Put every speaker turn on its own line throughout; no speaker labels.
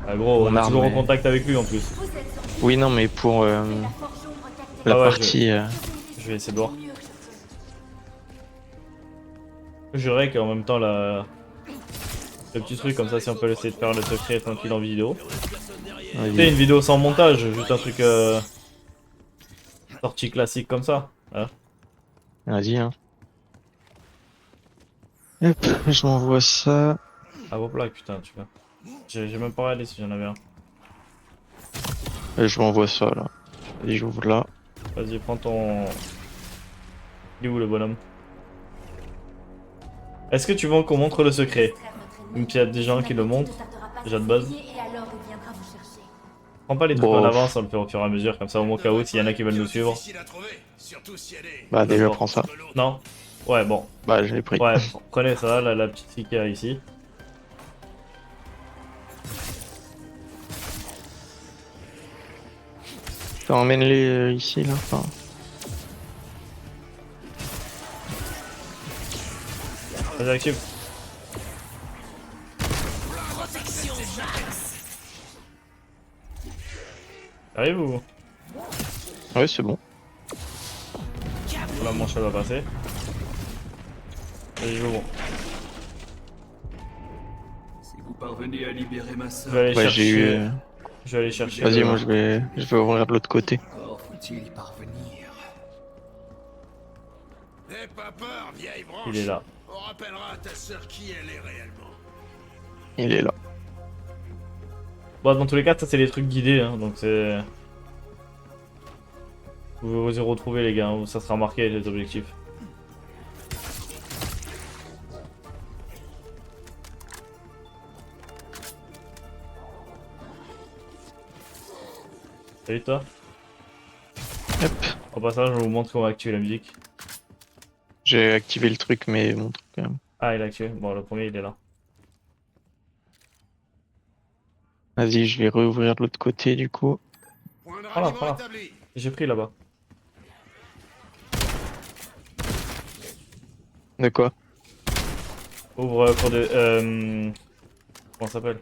Ah gros, on
mon
est
arme.
toujours en contact avec lui en plus.
Oui, non, mais pour la
Ah ouais,
partie.
je vais essayer de voir. Je jurerais qu'en même temps, le petit truc comme ça, si on peut essayer de faire le secret tranquille en vidéo. Tu sais,
Vas-y,
une vidéo sans montage, juste un truc sortie classique comme ça. Voilà.
vas-y, hein. Hop, je m'envoie ça.
Ah vos plaques, putain, tu vois. J'ai même pas regardé si j'en avais un.
Et je m'envoie ça là. Vas-y, j'ouvre là.
Vas-y, prends ton... Il est où le bonhomme? Est-ce que tu veux qu'on montre le secret? Même s'il y a des gens qui le montrent, déjà de base. Prends pas les trucs en
Bon,
avance, on le fait au fur et à mesure, comme ça au cas où s'il y en a qui veulent nous suivre.
bah
Je le
déjà
porte.
prends ça.
Non? Ouais, bon.
Bah je l'ai pris.
Ouais, prenez ça, la petite fille qu'il y a ici.
Emmène-les ici là. Enfin,
Vas-y, active. Arrive ou...
ouais, c'est bon.
La manche elle va passer. Vas-y, je vous.
Si vous parvenez à libérer ma
Je
sœur,
vais aller
Bah j'ai eu.
chercher... Je vais aller chercher
Vas-y,
le...
moi je vais ouvrir de l'autre côté.
encore faut-il y parvenir.
N'aie pas peur, vieille
Il est
branche.
là.
On rappellera à ta sœur qui elle est réellement.
Il est là.
Bon, dans tous les cas, ça c'est les trucs guidés, hein, donc c'est... Vous vous y retrouver les gars, hein, où ça sera marqué les objectifs. Salut toi.
Hop.
Au passage, je vous montre comment activer la musique.
J'ai activé le truc, mais mon truc quand même.
Ah, il est activé. Bon, le premier il est là.
Vas-y, je vais réouvrir de l'autre côté du coup.
Point de
Voilà,
ralliement
voilà.
établi.
J'ai pris là-bas.
De quoi?
Ouvre pour de... comment ça s'appelle?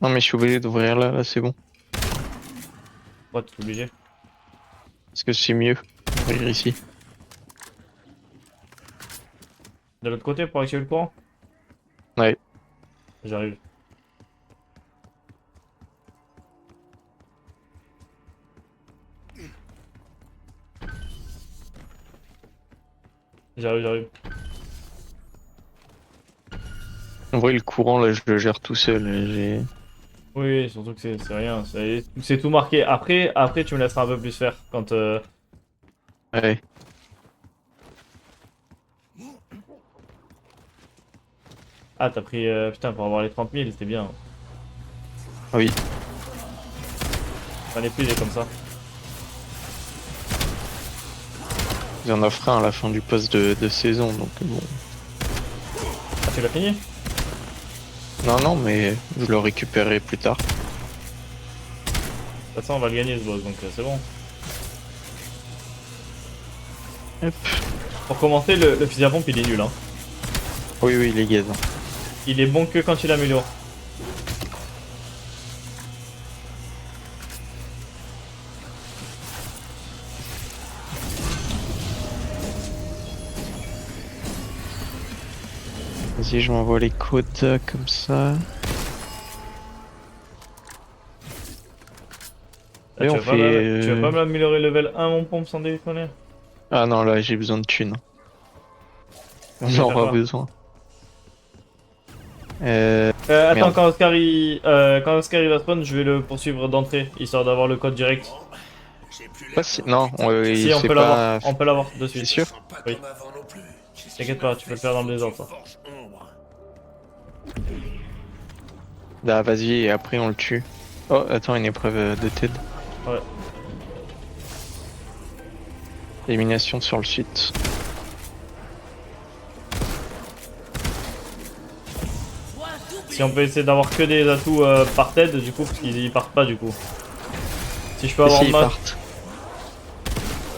Non, mais je suis obligé d'ouvrir là, là c'est bon.
Ouais, tu es obligé.
Parce que c'est mieux d'ouvrir ici.
De l'autre côté pour activer le courant?
Ouais.
J'arrive. J'arrive.
En vrai, le courant là, je le gère tout seul.
Oui, surtout que c'est rien. C'est tout marqué. Après, tu me laisseras un peu plus faire quand...
Ouais.
Ah, t'as pris... putain, pour avoir les 30 000, c'était bien.
Ah oui.
J'en ai plus des comme ça.
Il y en offre un à la fin du poste de saison, donc bon.
Ah, tu l'as fini?
Non, non, mais je le récupérerai plus tard.
De toute façon, on va le gagner ce boss, donc c'est bon.
Hop.
Pour commencer, le fusil à pompe, il est nul, hein.
Oui, oui, les gaz.
Il est bon que quand il améliore.
Vas-y, je m'envoie les quotas comme ça.
Ah,
Et on fait.
tu vas pas m'améliorer level 1 mon pompe sans déconner?
Ah non, là, j'ai besoin de thunes.
Tu
On
vas
en
faire
aura
quoi?
besoin.
Attends,
Merde.
quand Oscar il va spawn, je vais le poursuivre d'entrée, histoire d'avoir le code direct.
J'ai plus
Pas
l'air
si...
d'un
Non,
protecteur.
Si, on
c'est
peut l'avoir.
pas.
On peut l'avoir de
C'est
suite.
sûr?
Sens pas
Oui.
comme avant non plus.
T'inquiète pas, tu peux le faire dans le désordre, ça.
Forge ombre.
Bah, vas-y, et après on le tue. Oh, attends, une épreuve de TED.
Ouais.
Élimination sur le site.
Si on peut essayer d'avoir que des atouts par tête, du coup, parce qu'ils partent pas, du coup. Si je peux
Et
avoir
si, ils
mode...
partent.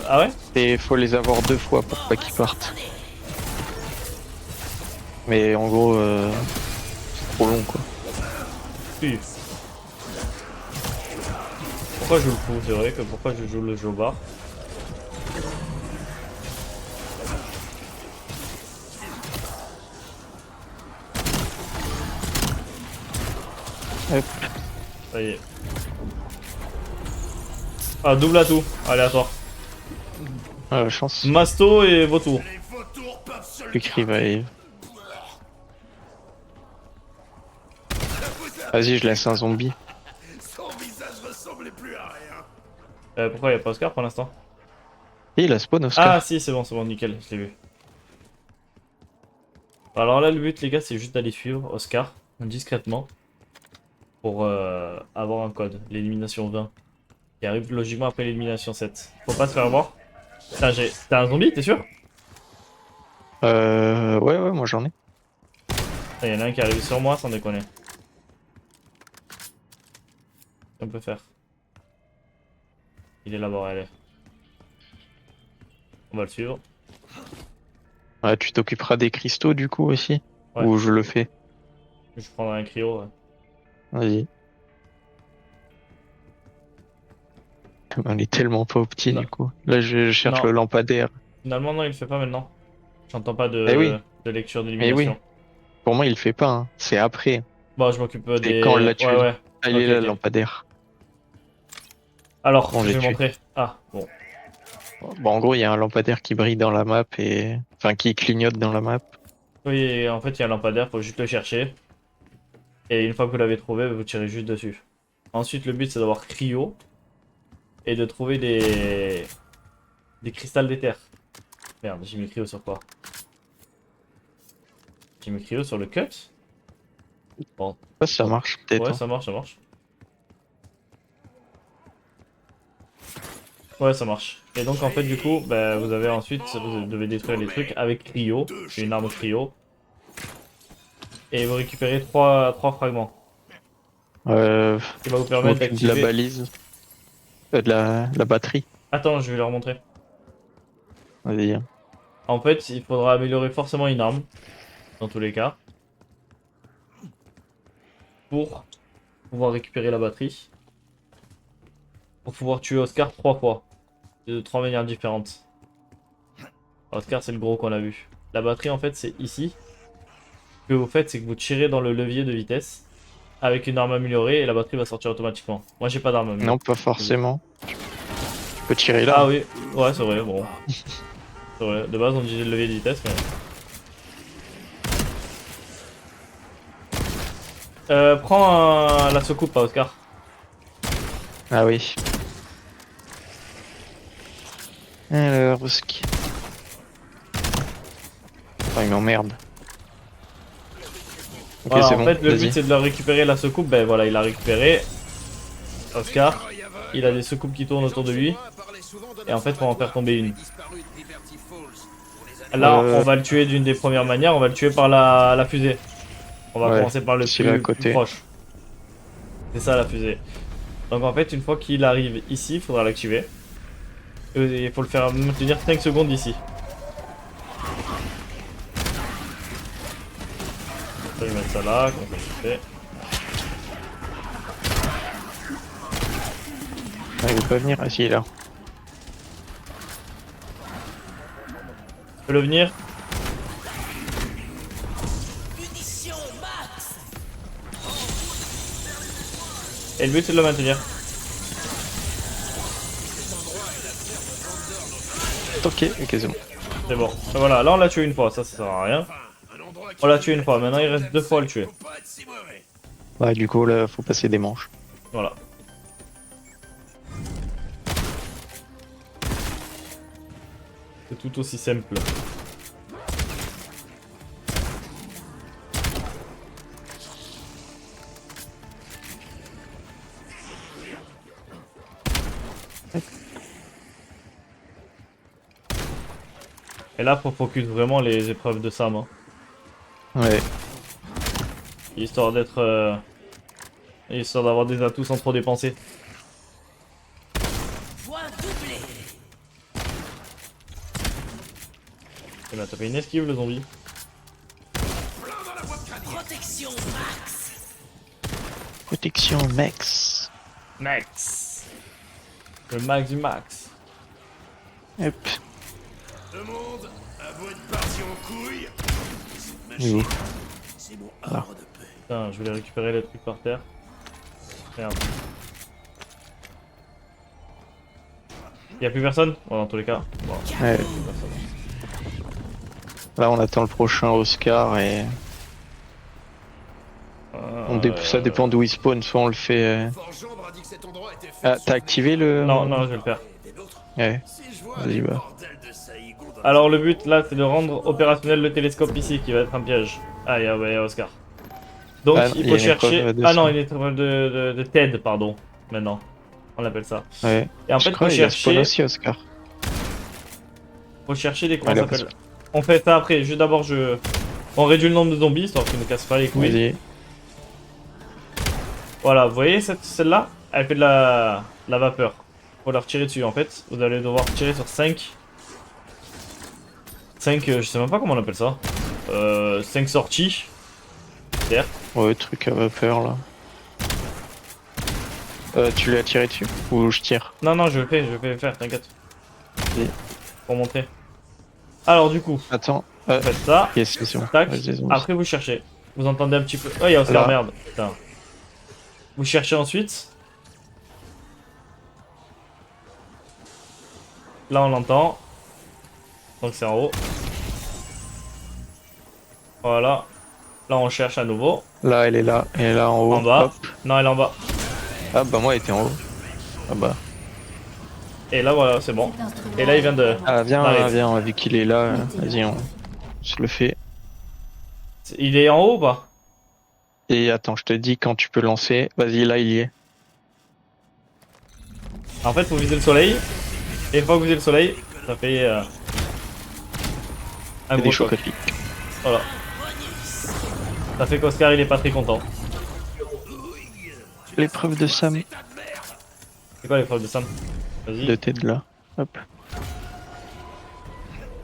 Ah ouais?
Et faut les avoir deux fois pour pas qu'ils partent. Mais en gros, c'est trop long quoi.
Oui. pourquoi je joue le fou, c'est vrai que pourquoi je joue le Jobar.
Hop.
Ça y est. Ah, double atout, aléatoire.
Ah, la chance.
Masto et vautour.
Les vautours peuvent se le
Quick revive. Vas-y, je laisse un zombie.
Son visage ressemblait plus à rien.
Pourquoi il n'y a pas Oscar pour l'instant?
Et il a spawn Oscar.
Ah si, c'est bon, nickel, je l'ai vu. Alors là, le but, les gars, c'est juste d'aller suivre Oscar, discrètement, pour avoir un code, l'élimination 20, qui arrive logiquement après l'élimination 7. Faut pas se faire voir. T'as un zombie, t'es sûr?
Ouais, moi j'en ai.
Il y en a un qui arrive sur moi, sans déconner. On peut faire. Il est là-bas, allez. On va le suivre.
Ouais, tu t'occuperas des cristaux du coup aussi?
Ouais.
Ou je le fais?
Je prendrai un cryo. Ouais.
Vas-y. On est tellement pas opti
Non.
du coup. Là, je cherche
Non.
le lampadaire.
Finalement, non, il le fait pas maintenant. J'entends pas
Eh oui.
de lecture
Eh oui.
d'élimination.
Pour moi, il le fait pas. Hein. C'est après.
Bon, je m'occupe
C'est
des...
quand on l'a tué.
Ouais, ouais.
Ah, il
Ok,
est là,
ok.
le lampadaire.
Alors,
Bon,
je
j'ai
vais
tué.
montrer. Ah, bon.
Bon, en gros, il y a un lampadaire qui brille dans la map et... Enfin, qui clignote dans la map.
Oui, en fait, il y a un lampadaire, faut juste le chercher. Et une fois que vous l'avez trouvé, vous tirez juste dessus. Ensuite, le but, c'est d'avoir cryo. Et de trouver des cristals d'éther. Merde, j'ai mis cryo sur quoi? J'ai mis cryo sur le cut? Bon.
Ouais, ça marche peut-être.
Ouais,
Hein.
ça marche, ça marche. Ouais, ça marche. Et donc, en fait, du coup, bah, vous avez ensuite, vous devez détruire les trucs avec cryo. Une arme cryo. Et vous récupérez 3 fragments. Qui va vous permettre
de la
d'activer...
balise. De la batterie.
Attends, je vais leur montrer.
Vas-y.
En fait, il faudra améliorer forcément une arme. Dans tous les cas. Pour pouvoir récupérer la batterie. Pour pouvoir tuer Oscar 3 fois. De 3 manières différentes. Oscar, c'est le gros qu'on a vu. La batterie, en fait, c'est ici. Ce que vous faites, c'est que vous tirez dans le levier de vitesse. Avec une arme améliorée et la batterie va sortir automatiquement. Moi, j'ai pas d'arme améliorée.
Non, pas forcément. Tu peux tirer là.
Ah oui, ouais, c'est vrai, bon. C'est vrai, de base, on disait le levier de vitesse, mais... prends la soucoupe, pas Oscar.
Ah oui. Alors, Oski. Oh, il m'emmerde. Ok,
Voilà,
c'est
en
bon.
fait, le
Vas-y.
but c'est de leur récupérer la soucoupe. Ben voilà, il l'a récupéré. Oscar, il a des soucoupes qui tournent autour de lui. Et en fait, faut en faire tomber une. Là, on va le tuer d'une des premières manières. On va le tuer par la fusée. On va
Ouais,
commencer par le
celui-là à
plus
côté.
proche. C'est ça la fusée. Donc en fait, une fois qu'il arrive ici, il faudra l'activer. Et il faut le faire maintenir 5 secondes ici. Je vais mettre ça là, comme ça je fais.
Ah, il veut pas venir. Ah si, il est là.
Fais-le venir. Et le but c'est de le maintenir.
Ok, c'est bon.
C'est bon. Et voilà, là on l'a tué une fois, ça sert à rien. On l'a tué une fois, maintenant il reste 2 fois à le tuer.
Ouais, du coup, là, faut passer des manches.
Voilà. C'est tout aussi simple. Et là, faut focus vraiment les épreuves de Sam. Hein.
Ouais.
Histoire d'être... Histoire d'avoir des atouts sans trop dépenser. Il m'a tapé une esquive le zombie.
Protection max.
Max. Le max du max.
Hop.
Le monde a beau être parti en couille. Cette
Il est où?
machine, c'est mon havre de paix.
Putain, je voulais récupérer les trucs par terre. Merde. Y'a plus personne? Bon, dans tous les cas. Bon,
Ouais.
plus personne.
Là, on attend le prochain Oscar et ça dépend d'où il spawn. Soit on le fait.
Forgeambre a dit que cet endroit était fait
Ah,
sur
t'as
des-
activé le.
Non, non, je vais le faire.
des nôtres.
Ouais.
Si je vois
Vas-y,
les
va.
bordels de Saïgon dans
Alors le but là c'est de rendre opérationnel le télescope ici qui va être un piège. Ah y'a ouais, Oscar. Donc
Ah, non,
il
il y
faut
a une épreuve
chercher...
de
Ah non,
ça.
une épreuve de TED pardon. Maintenant. On appelle ça.
Ouais.
Et en
Je
fait
crois
faut
qu'il y a spawn
chercher...
aussi, Oscar.
Faut chercher des... Comment
Ouais,
ça
là,
s'appelle? On fait ça après. Juste d'abord je... On réduit le nombre de zombies histoire qu'ils ne cassent pas les couilles.
Vas-y.
Voilà, vous voyez celle-là? Elle fait de la vapeur. Faut leur tirer dessus en fait. Vous allez devoir tirer sur 5. 5, je sais même pas comment on appelle ça. 5 sorties. D'air.
Ouais, truc à vapeur là. Tu l'as tiré dessus? Ou je tire?
Non, non, je vais le faire, t'inquiète.
Vas-y.
Pour montrer. Alors du coup,
Attends.
vous faites ça.
Yes, c'est bon.
Tac.
Vas-y, vas-y.
Après vous cherchez. Vous entendez un petit peu... Oh, il y a Oscar,
Là.
merde. Putain. Vous cherchez ensuite. Là on l'entend. Donc c'est en haut. Voilà. Là on cherche à nouveau.
Là, elle est là. Elle est là en haut.
En bas.
Hop.
Non, elle est en bas.
Ah bah moi, elle était en haut. Ah bah.
Et là voilà, c'est bon. Et là il vient de...
Ah viens,
Arrive.
viens, vu qu'il est là. Vas-y, on se le fait.
Il est en haut ou pas?
Et attends, je te dis quand tu peux lancer. Vas-y, là, il y est.
En fait faut viser le soleil. Et une fois que vous visez le soleil, ça fait... un
Il y a
gros
des
choc.
chocs à pic.
Voilà. Ça fait qu'Oscar il est pas très content.
L'épreuve de Sam.
C'est quoi l'épreuve de Sam? Vas-y.
De tête là. Hop.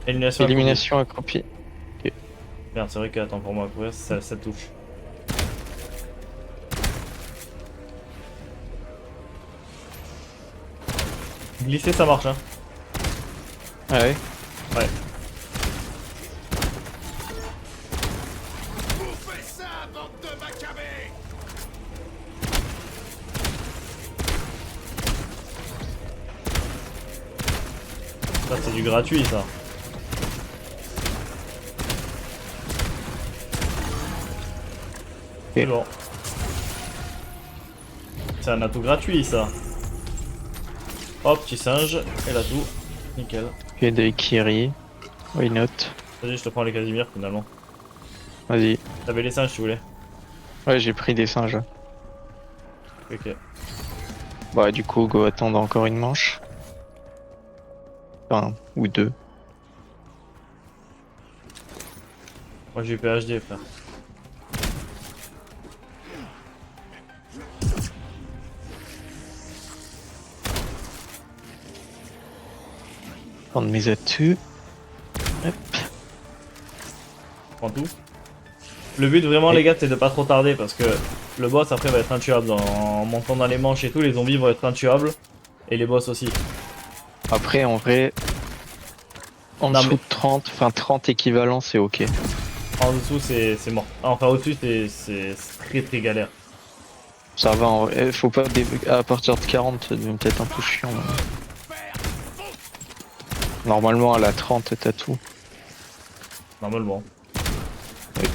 Élimination.
Élimination accroupie.
Merde, c'est vrai que attends pour moi à courir, ça touche. Glisser ça marche hein.
Ah ouais.
Ouais.
Bouffez ça, bande de macabées!
Ça c'est du gratuit ça. C'est bon. C'est un atout gratuit ça. Hop, petit singe, et l'atout. Nickel.
Et des Kiri. Why not?
Vas-y, je te prends les Casimir finalement.
Vas-y.
T'avais les singes si tu voulais.
Ouais, j'ai pris des singes.
Ok.
Bah, du coup, go attendre encore une manche. Enfin, ou deux.
Moi j'ai eu PhD frère.
Prendre mes atouts. Hop.
Prends tout. Le but vraiment les gars c'est de pas trop tarder parce que le boss après va être intuable en montant dans les manches et tout, les zombies vont être intuables et les boss aussi.
Après, en vrai, en
Non,
dessous
mais-
de 30, enfin 30 équivalents, c'est ok.
En dessous c'est mort. Enfin au-dessus c'est très galère.
Ça va, en vrai. Faut pas à partir de 40, ça devient peut-être un peu chiant. Mais... Normalement, à la 30, t'as tout.
Normalement.
Oui.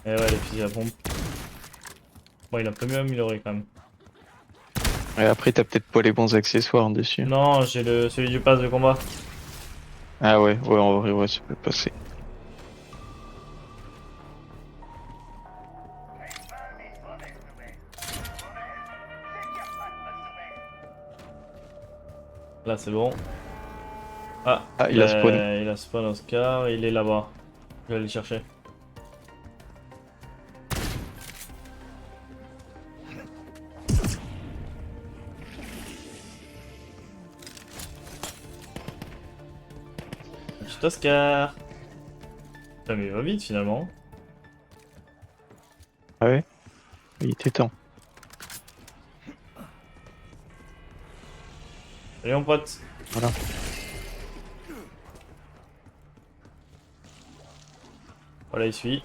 Et ouais les fusils à pompe. Bon il a un peu mieux amélioré quand même.
Et après, t'as peut-être pas les bons accessoires dessus.
Non j'ai celui du pass de combat.
Ah ouais, ouais, en vrai, ouais, ça peut passer.
Là c'est bon. Ah,
Il a spawn.
Il a spawn Oscar, il est là-bas. Je vais aller le chercher. Oscar. Putain, mais il va vite finalement.
Ah ouais. Il était temps.
Allez, mon pote.
Voilà.
Voilà, il suit.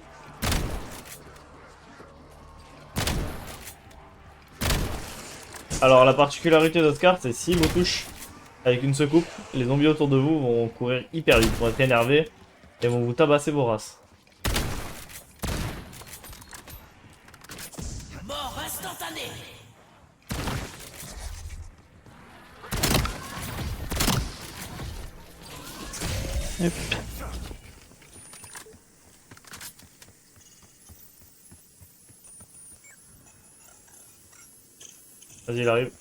Alors, la particularité d'Oscar, c'est s'il vous touche avec une secoupe, les zombies autour de vous vont courir hyper vite, vont être énervés et vont vous tabasser vos races.
Mort instantanée.
Hop.
Vas-y, il arrive.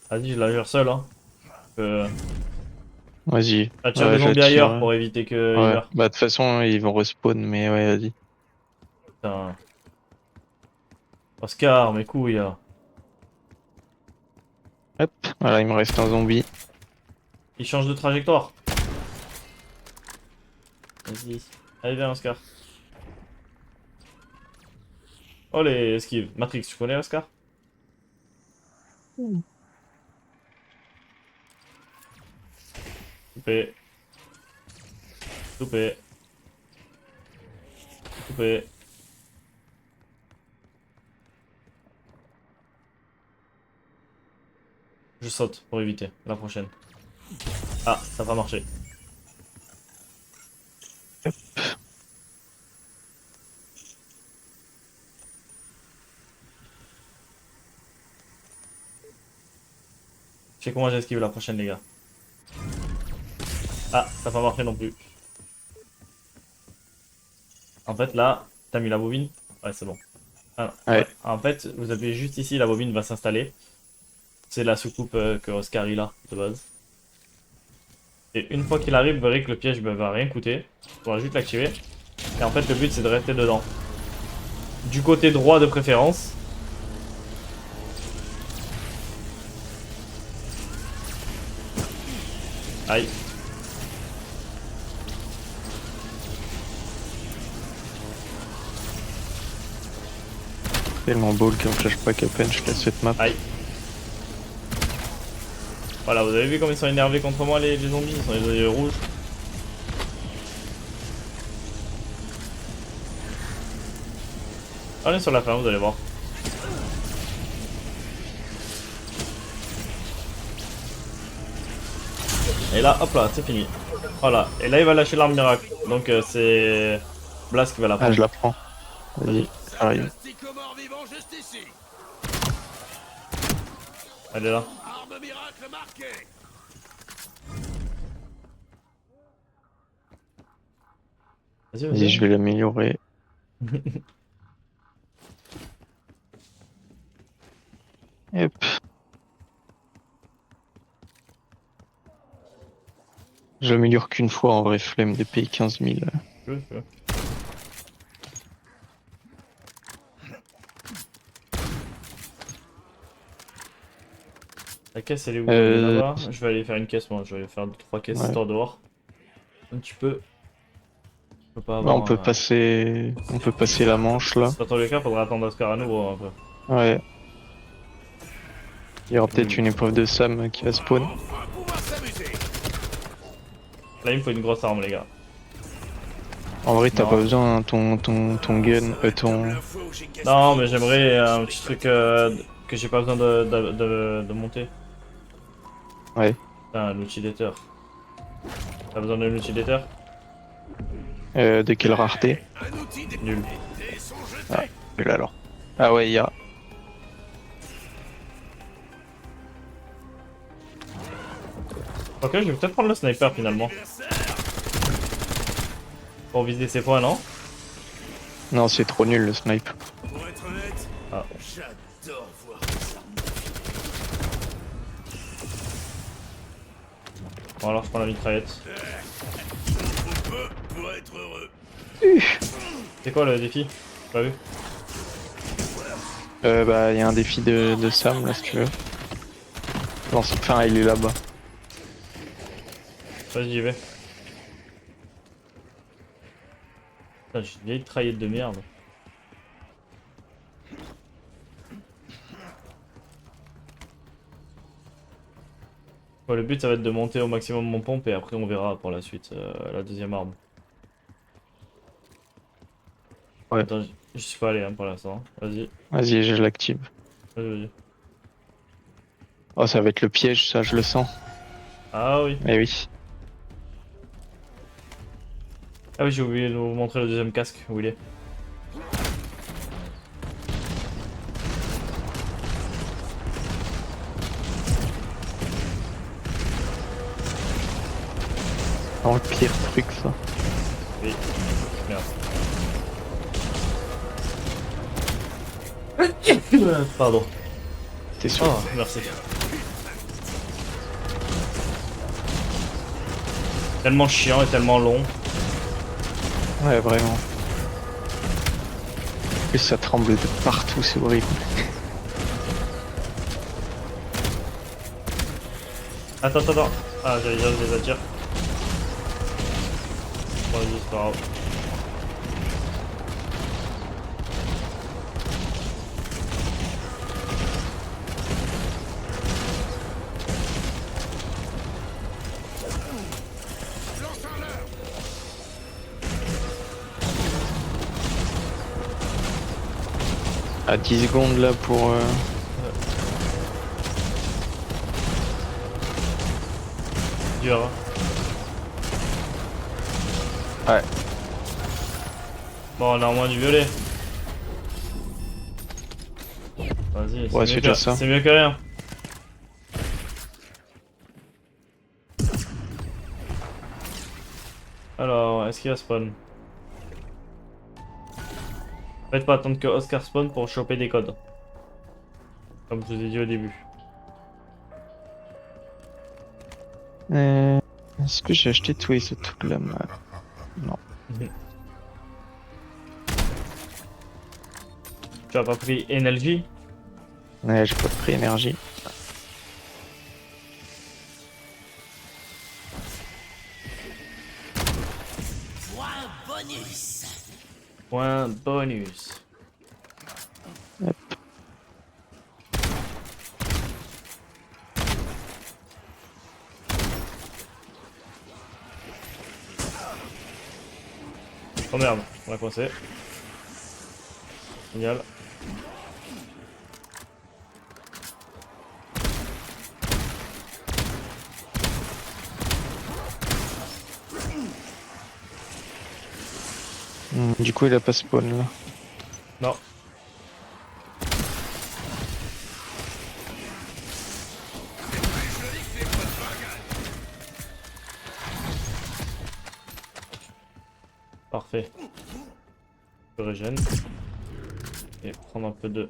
Vas-y, je la gère seul, hein.
Vas-y.
Attire
Ouais,
des zombies
j'attire,
ailleurs
ouais.
pour éviter que
Ouais.
il meure.
Bah de toute façon ils vont respawn mais ouais vas-y.
Putain. Oscar, mes couilles. Là.
Hop, voilà il me reste un zombie.
Il change de trajectoire. Vas-y. Allez, viens, Oscar. Oh, les esquives. Matrix, tu connais Oscar? Coupé. Coupé. Coupé. Je saute pour éviter la prochaine. Ah, ça n'a pas marché. Je sais comment j'esquive la prochaine, les gars. Ah, ça n'a pas marché non plus. En fait, là, t'as mis la bobine? Ouais, c'est bon. Ah,
Ouais.
ouais. En fait, vous appuyez juste ici, la bobine va s'installer. C'est la soucoupe que Oscar il a, de base. Et une fois qu'il arrive, vous verrez que le piège va rien coûter. Il faudra juste l'activer. Et en fait, le but, c'est de rester dedans. Du côté droit de préférence. Aïe.
Tellement ball qu'un flashback à peine je laisse cette map.
Aïe. Voilà, vous avez vu comme ils sont énervés contre moi, les zombies? Ils sont les yeux rouges. On est sur la fin, vous allez voir. Et là, hop là, c'est fini. Voilà. Et là, il va lâcher l'arme miracle. Donc, c'est Blast qui va la
Ah
prendre.
je la prends. Vas-y, ça arrive.
Plastique mort vivant juste ici.
Elle est là.
Arme miracle marquée.
Vas-y,
Vas-y, je vais l'améliorer. Hop. J'améliore qu'une fois en vrai, flemme de payer 15 000.
Je veux. La caisse, elle est où? Là-bas. Je vais aller faire une caisse, moi. Je vais faire 2-3 caisses
Ouais.
histoire de voir. Un petit peu. Je peux pas
Bah,
avoir.
on peut passer la manche là.
Dans tous les cas, faudra attendre Oscar à nouveau un peu.
Ouais. Il y aura peut-être une épreuve de Sam qui va spawn.
On va pouvoir s'amuser.
Là, il me faut une grosse arme, les gars.
En vrai, t'as
Non.
pas besoin hein, ton gun, ton.
La fois où j'ai cassé
Non,
les
mais j'aimerais un petit truc que j'ai pas besoin de monter.
Ouais.
Putain, l'utilisateur. T'as besoin d'un utilisateur?
De quelle rareté?
un outil des
Nul.
dés sont jetés.
Ah. Et là, alors. Ah ouais, il y a.
Ok, je vais peut-être prendre le sniper finalement. Pour viser ses points, non?
Non, c'est trop nul le snipe.
Pour être honnête,
Ah.
j'adore voir ça.
Bon, alors je prends la mitraillette.
Trop peu pour être heureux.
C'est quoi le défi? Pas vu?
Bah, il y a un défi de Sam là si tu veux. Non, enfin, il est là-bas.
Vas-y, j'y vais. Putain, j'ai une vieille traillette de merde. Ouais, le but ça va être de monter au maximum mon pompe et après on verra pour la suite la deuxième arme.
Ouais.
Attends, je suis pas allé hein, pour l'instant. Vas-y,
Vas-y, je l'active.
vas-y.
Oh, ça va être le piège, ça, je le sens.
Ah oui.
Mais oui.
Ah oui, j'ai oublié de vous montrer le deuxième casque, où il est.
Vraiment le pire truc, ça.
Oui. Merde. Pardon.
T'es sûr?
Oh, merci. Tellement chiant et tellement long.
Ouais, vraiment. En plus, ça tremble de partout, c'est horrible.
Attends, attends, attends. Ah, j'allais dire, je les attire. Bon, vas-y, c'est pas grave.
À 10 secondes là pour...
Dur, hein.
Ouais.
Bon, on a au moins du violet. Vas-y,
Ouais, c'est déjà ça.
c'est mieux que rien. Alors, est-ce qu'il va spawn? Faites pas attendre que Oscar spawn pour choper des codes. Comme je vous ai dit au début.
Est-ce que j'ai acheté tous les trucs là? Non.
Tu as pas pris Energy?
Ouais, j'ai pas pris énergie.
Point bonus.
Hop.
Oh merde, on l'a coincé. Génial.
Du coup, il a pas spawn là.
Non. Parfait. Je régène. Et prendre un peu de...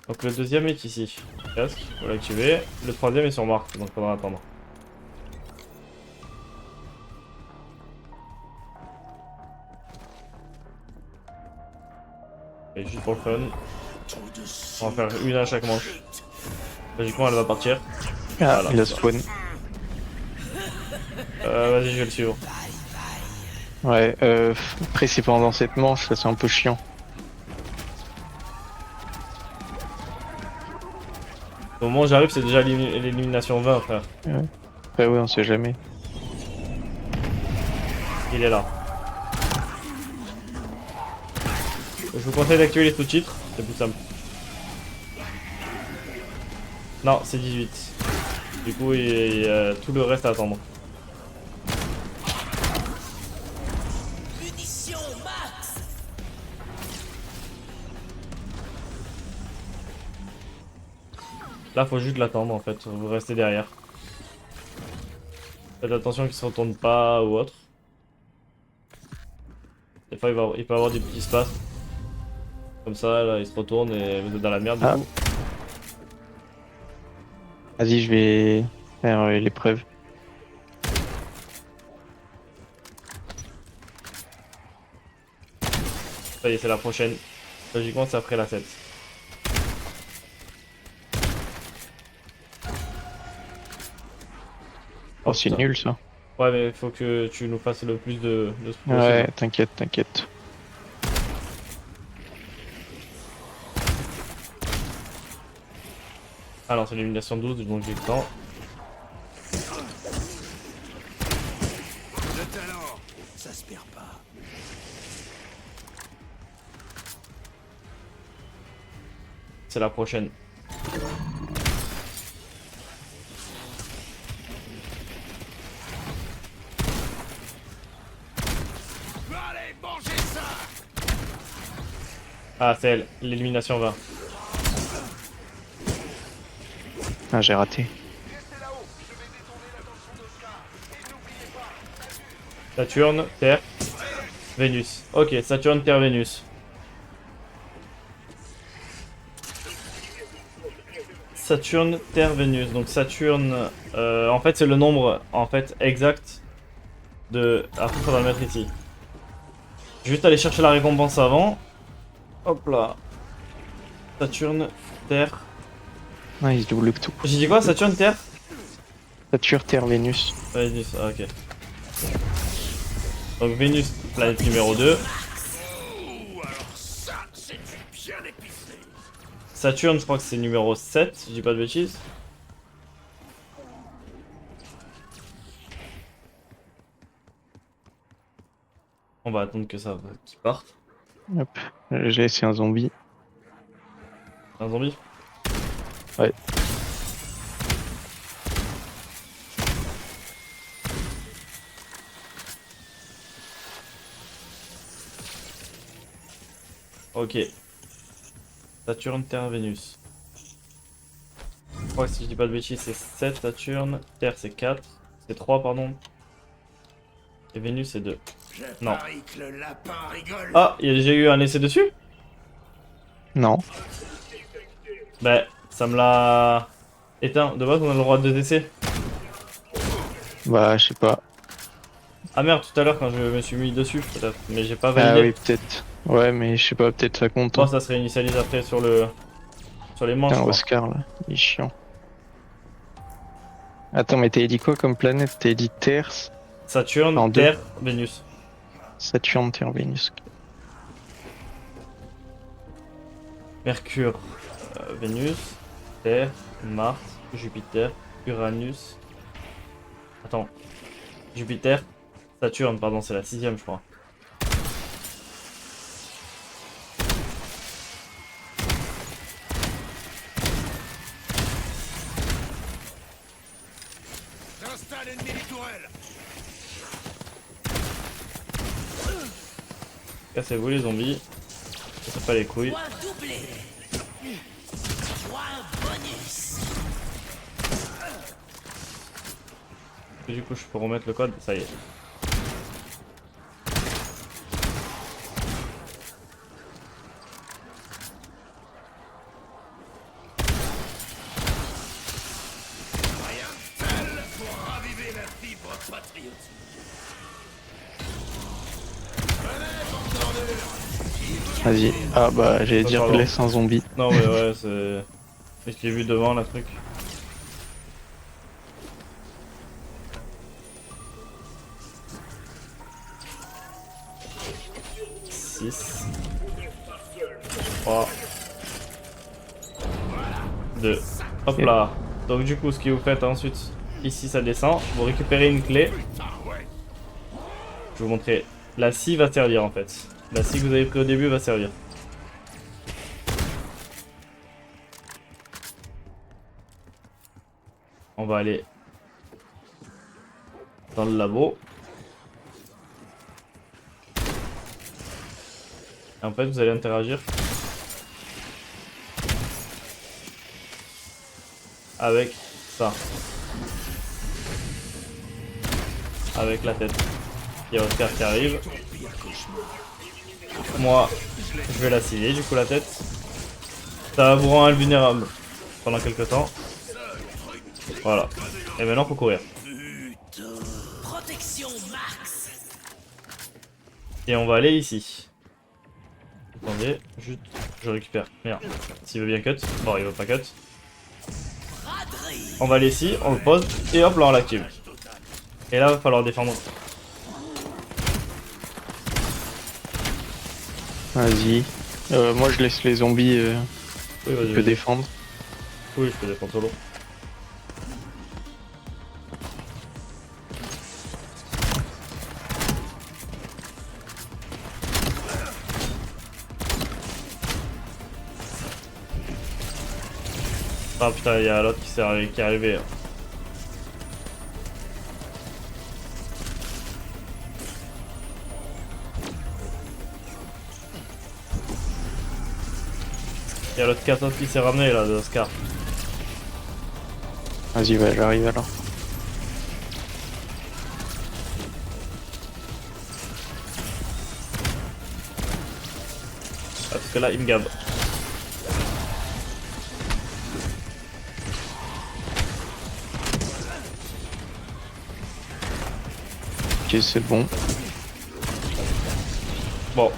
Donc le deuxième est ici. Casque, faut l'activer. Le troisième est sur marque, donc faudra attendre. Et juste pour le fun, on va faire une à chaque manche. Logiquement elle va partir.
Ah,
Voilà.
il a spawn.
Vas-y, je vais le suivre.
Ouais, après c'est pendant cette manche, c'est un peu chiant.
Au moment où j'arrive, c'est déjà l'élimination 20, frère.
Ouais. Après, ouais, on sait jamais.
Il est là. Je vous conseille d'activer les sous-titres, c'est plus simple. Non, c'est 18. Du coup, il y a tout le reste à attendre. Là, faut juste l'attendre en fait, vous restez derrière. Faites attention qu'il se retourne pas ou autre. Des fois, il peut avoir des petits espaces. Comme ça, là, il se retourne et vous êtes dans la merde du
Ah.
coup.
Vas-y, je vais faire l'épreuve.
Ça y est, c'est la prochaine. Logiquement, c'est après la 7.
Oh, c'est
putain.
nul ça.
Ouais, mais faut que tu nous fasses le plus de ce
Ouais,
possible.
t'inquiète, t'inquiète.
Alors, c'est l'élimination 12, donc j'ai le temps.
Le talent, ça se perd pas.
C'est la prochaine.
Allez, mangez ça.
Ah, c'est elle. L'élimination 20.
Ah, j'ai raté.
Saturne, Terre, Vénus. Ok, Saturne, Terre, Vénus. Saturne, Terre, Vénus. Donc Saturne, en fait, c'est le nombre en fait exact de. Après, il faudra le mettre ici. Je vais juste aller chercher la récompense avant. Hop là. Saturne, Terre.
Ah, il se double tout.
J'ai dit quoi? Saturne, Terre?
Saturne, Terre, Vénus.
Vénus, ah, ok. Donc Vénus, planète numéro 2.
Ouh, alors ça, c'est du bien épicé.
Saturne, je crois que c'est numéro 7, je dis pas de bêtises. On va attendre que ça qu'il parte.
Hop. J'ai laissé un zombie.
Un zombie?
Ouais.
Ok. Saturne, Terre, Vénus. Je crois que si je dis pas de bêtises, c'est 7 Saturne. Terre, c'est 4. C'est 3, pardon. Et Vénus, c'est 2.
Je
Non.
parie que le lapin rigole.
Ah, il y a déjà eu un essai dessus?
Non.
Bah, ça me l'a éteint. De base, on a le droit de 2 essais.
Bah, je sais pas.
Ah merde, tout à l'heure quand je me suis mis dessus, peut-être. Mais j'ai pas
Ah
validé.
oui, peut-être. Ouais, mais je sais pas, peut-être ça compte.
Bon,
Hein.
ça se réinitialise après sur les manches.
Putain,
je crois.
Oscar, là. Il est chiant. Attends, mais t'as dit quoi comme planète? T'as dit Terre,
Saturne,
En deux.
Terre, Vénus.
Saturne, Terre, Vénus.
Mercure, Vénus, Terre, Mars, Jupiter, Uranus. Attends. Jupiter, Saturne, pardon, c'est la 6ème, je crois.
J'installe ennemi des tourelles.
Cassez-vous les zombies. Ça pas les couilles.
Point doublé. Point bonus.
Du coup, je peux remettre le code. Ça y est.
Rien de tel pour raviver la fibre patriotique.
Vas-y. Ah bah, j'allais
Oh,
dire
pardon.
laisse un zombie.
Non, mais ouais, c'est. Mais je l'ai vu devant, la truc. Six. 3. 2. Hop là. Donc du coup, ce que vous faites ensuite, ici ça descend. Vous récupérez une clé. Je vais vous montrer. La scie va servir en fait. La scie que vous avez pris au début va servir. On va aller dans le labo. Et en fait, vous allez interagir avec ça. Avec la tête. Il y a Oscar qui arrive. Moi, je vais la scier du coup la tête. Ça va vous rendre invulnérable pendant quelques temps. Voilà. Et maintenant, faut courir.
Protection max.
Et on va aller ici. Attendez, juste, je récupère. Merde. S'il veut bien cut. Bon, il veut pas cut.
Braderie.
On va aller ici, on le pose, et hop là, on l'active. Et là, va falloir défendre.
Vas-y. Moi je laisse les zombies
Oui, vas-y,
que
vas-y.
défendre.
Oui, je peux défendre solo. Ah putain, il y a l'autre qui est arrivé. Il y a l'autre Katos qui s'est ramené là, de Scar.
Vas-y, bah, j'arrive alors.
Ah, parce que là, il me gave.
Ok, c'est bon.
Bon.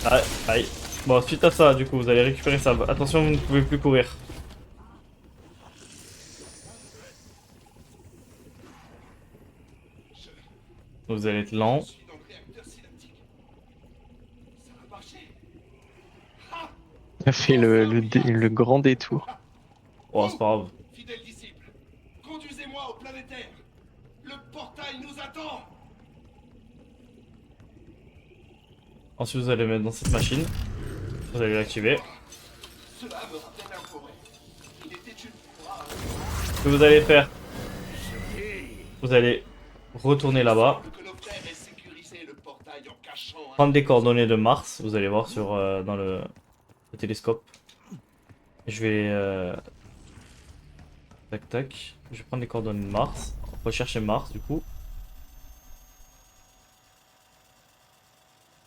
Aïe, aïe. Bon, suite à ça, du coup, vous allez récupérer ça. Attention, vous ne pouvez plus courir. Vous allez être lent.
Ça fait le grand détour.
Oh, c'est pas grave.
Fidèle disciple, conduisez-moi au planétaire. Le portail nous attend.
Ensuite, vous allez mettre dans cette machine. Vous allez l'activer.
Cela me rappelle un forêt. Il était une fois.
Ce que vous allez faire, vous allez retourner là-bas.
Que nos frères aient sécurisé le portail en cachant un...
Prendre des coordonnées de Mars. Vous allez voir sur dans le télescope. Je vais... Tac tac. Je vais prendre les coordonnées de Mars. Rechercher Mars, du coup.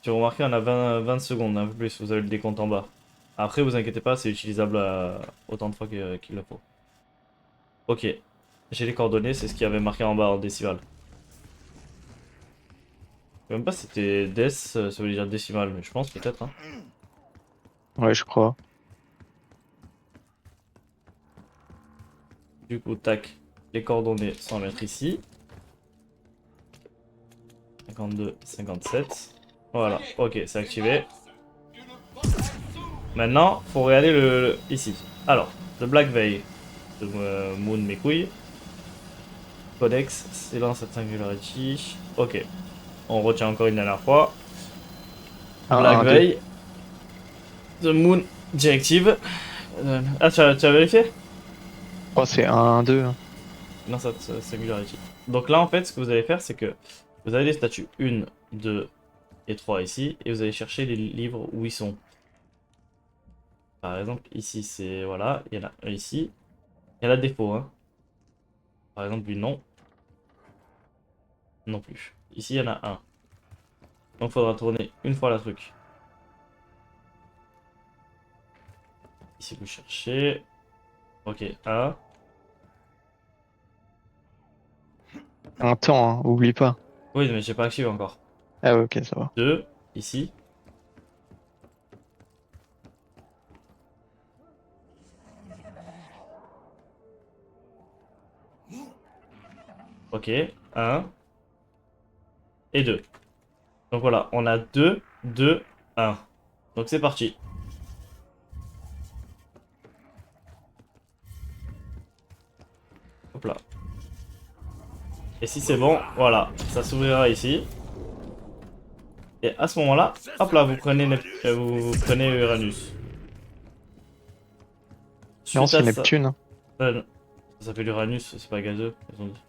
Si vous remarquez, on a 20 secondes, un peu plus, vous avez le décompte en bas. Après, vous inquiétez pas, c'est utilisable autant de fois qu'il le faut. Ok, j'ai les coordonnées, c'est ce qu'il y avait marqué en bas en décimal. Je sais même pas si c'était Dec, ça veut dire décimal, mais je pense peut-être. Hein.
Ouais, je crois.
Du coup, tac, les coordonnées sont à mettre ici. 52, 57. Voilà, ok, c'est activé. Maintenant, faut regarder ici. Alors, The Black Veil, de Moon mes couilles. Codex, silence at singularity. Ok, on retient encore une dernière fois. Black
1, 2.
Veil, The Moon Directive. Ah, tu as vérifié?
Oh, c'est 1, 2.
Non, ça singularity. Donc là, en fait, ce que vous allez faire, c'est que vous avez les statues 1, 2 et 3 ici, et vous allez chercher les livres où ils sont. Par exemple, ici, c'est... Voilà, il y en a un ici. Il y en a des faux, hein. Par exemple, lui, non. Non plus. Ici, il y en a un. Donc, il faudra tourner une fois la truc. Ici, vous cherchez. Ok, un.
Un temps, hein, oublie pas.
Oui, mais j'ai pas activé encore.
Ah, ok, ça va.
2, ici. Ok, un. Et 2. Donc voilà, on a 2, 2, 1. Donc c'est parti. Hop là. Et si c'est bon, voilà, ça s'ouvrira ici. Et à ce moment-là, hop là, vous prenez Uranus.
Non,
Suite
c'est
à ça-
Neptune.
non. Ça s'appelle Uranus, c'est pas gazeux, ils ont dit.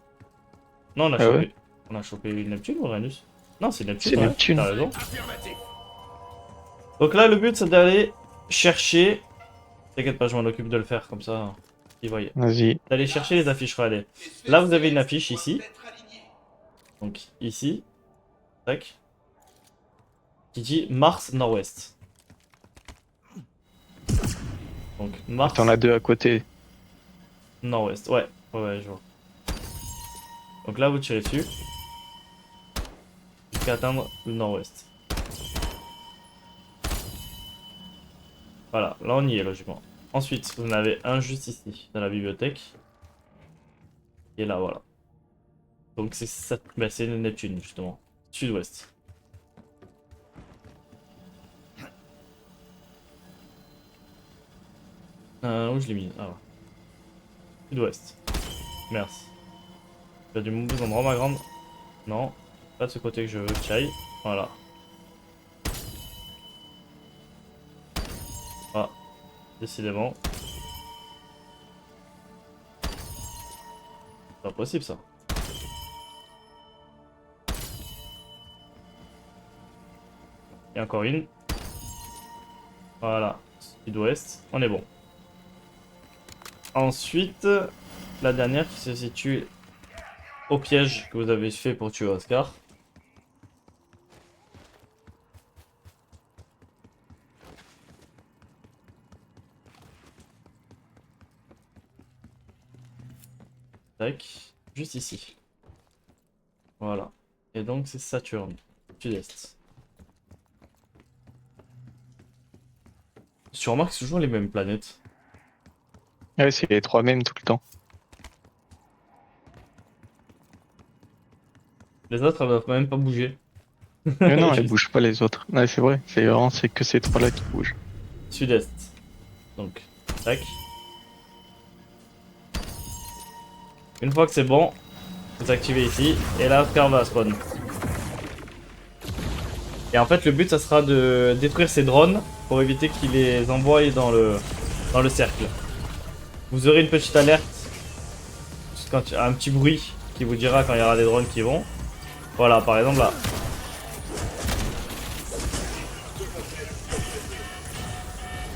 Non,
Ah ouais?
on a chopé Neptune ou Uranus? Non, c'est Neptune,
C'est
ouais,
Neptune.
t'as raison.
Affirmatif.
Donc là, le but, c'est d'aller chercher... T'inquiète pas, je m'en occupe de le faire, comme ça, ils voient.
Vas-y.
D'aller chercher les affiches relais. Là, vous avez une affiche ici. Donc, ici. Tac. Qui dit Mars Nord-Ouest. Donc, Mars
T'en as deux à côté.
Nord-Ouest. Ouais, ouais, je vois. Donc là, vous tirez dessus. Jusqu'à atteindre le Nord-Ouest. Voilà, là on y est logiquement. Ensuite, vous en avez un juste ici, dans la bibliothèque. Et là, voilà. Donc c'est ça, bah, c'est Neptune justement, sud-ouest. Où je l'ai mis? Ah ouais. Sud-ouest. Merci. Tu as du mauvais endroit ma grande? Non, pas de ce côté que je veux que tu ailles. Voilà. Ah, décidément. C'est pas possible ça. Et encore une. Voilà, sud-ouest, on est bon. Ensuite, la dernière qui se situe au piège que vous avez fait pour tuer Oscar. Tac, juste ici. Voilà. Et donc c'est Saturne, sud-est. Tu remarques que c'est toujours les mêmes planètes.
Ouais, c'est les 3 mêmes tout le temps.
Les autres, elles doivent même pas bouger.
Mais non, elles
Juste
bougent pas les autres. Ouais, c'est vrai. C'est vraiment c'est que ces 3 là qui bougent.
Sud-est. Donc, tac. Une fois que c'est bon, vous activez ici. Et là, Oscar va spawn. Et en fait, le but, ça sera de détruire ces drones pour éviter qu'ils les envoient dans le cercle. Vous aurez une petite alerte, quand un petit bruit qui vous dira quand il y aura des drones qui vont. Voilà, par exemple là.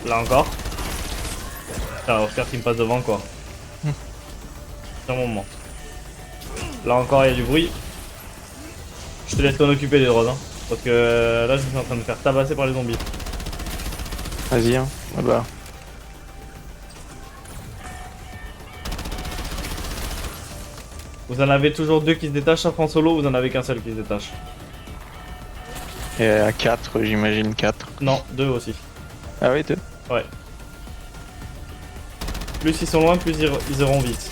Là encore. Putain, Oscar qui me passe devant quoi. C'est un moment. Là encore, il y a du bruit. Je te laisse t'en occuper des drones. Hein, parce que là, je suis en train de me faire tabasser par les zombies.
Vas-y, hein. Ah bah.
Vous en avez toujours 2 qui se détachent, sauf en solo, vous en avez qu'un seul qui se détache.
Et à 4, j'imagine 4.
Non, 2 aussi.
Ah oui, 2.
Ouais. Plus ils sont loin, plus ils iront vite.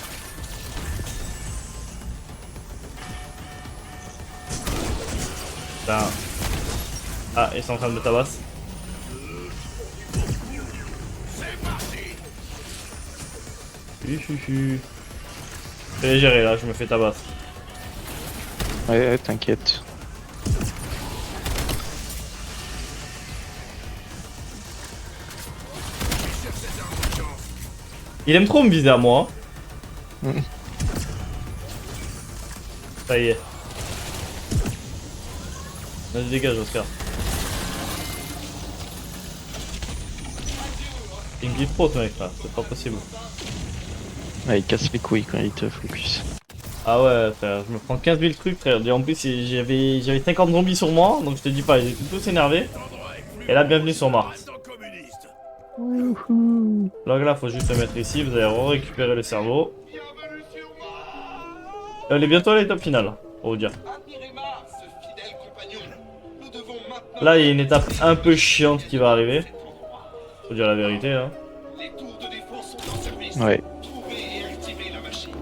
Putain. Ah, ils sont en train de me tabasser. Je vais gérer là, je me fais tabasser.
Ouais, t'inquiète.
Il aime trop me viser à moi.
Mhm.
Ça y est. Vas-y, dégage, Oscar. Il me dit trop ce mec là, c'est pas possible.
Ouais, il casse les couilles quand il te focus.
Ah ouais, frère, je me prends 15 000 trucs, frère. Et en plus, j'avais 50 zombies sur moi, donc je te dis pas, ils étaient tous énervés. Et là, bienvenue sur Mars. Donc là, faut juste le mettre ici, vous allez récupérer le cerveau.
Bienvenue sur moi.
Elle est bientôt à l'étape finale, pour vous dire.
Admirez Mars, fidèle compagnon. Nous devons maintenant...
Là, il y a une étape un peu chiante qui va arriver. Faut dire la vérité, hein.
Les tours de défense sont en service.
Ouais.
Trouvez et activez la machine.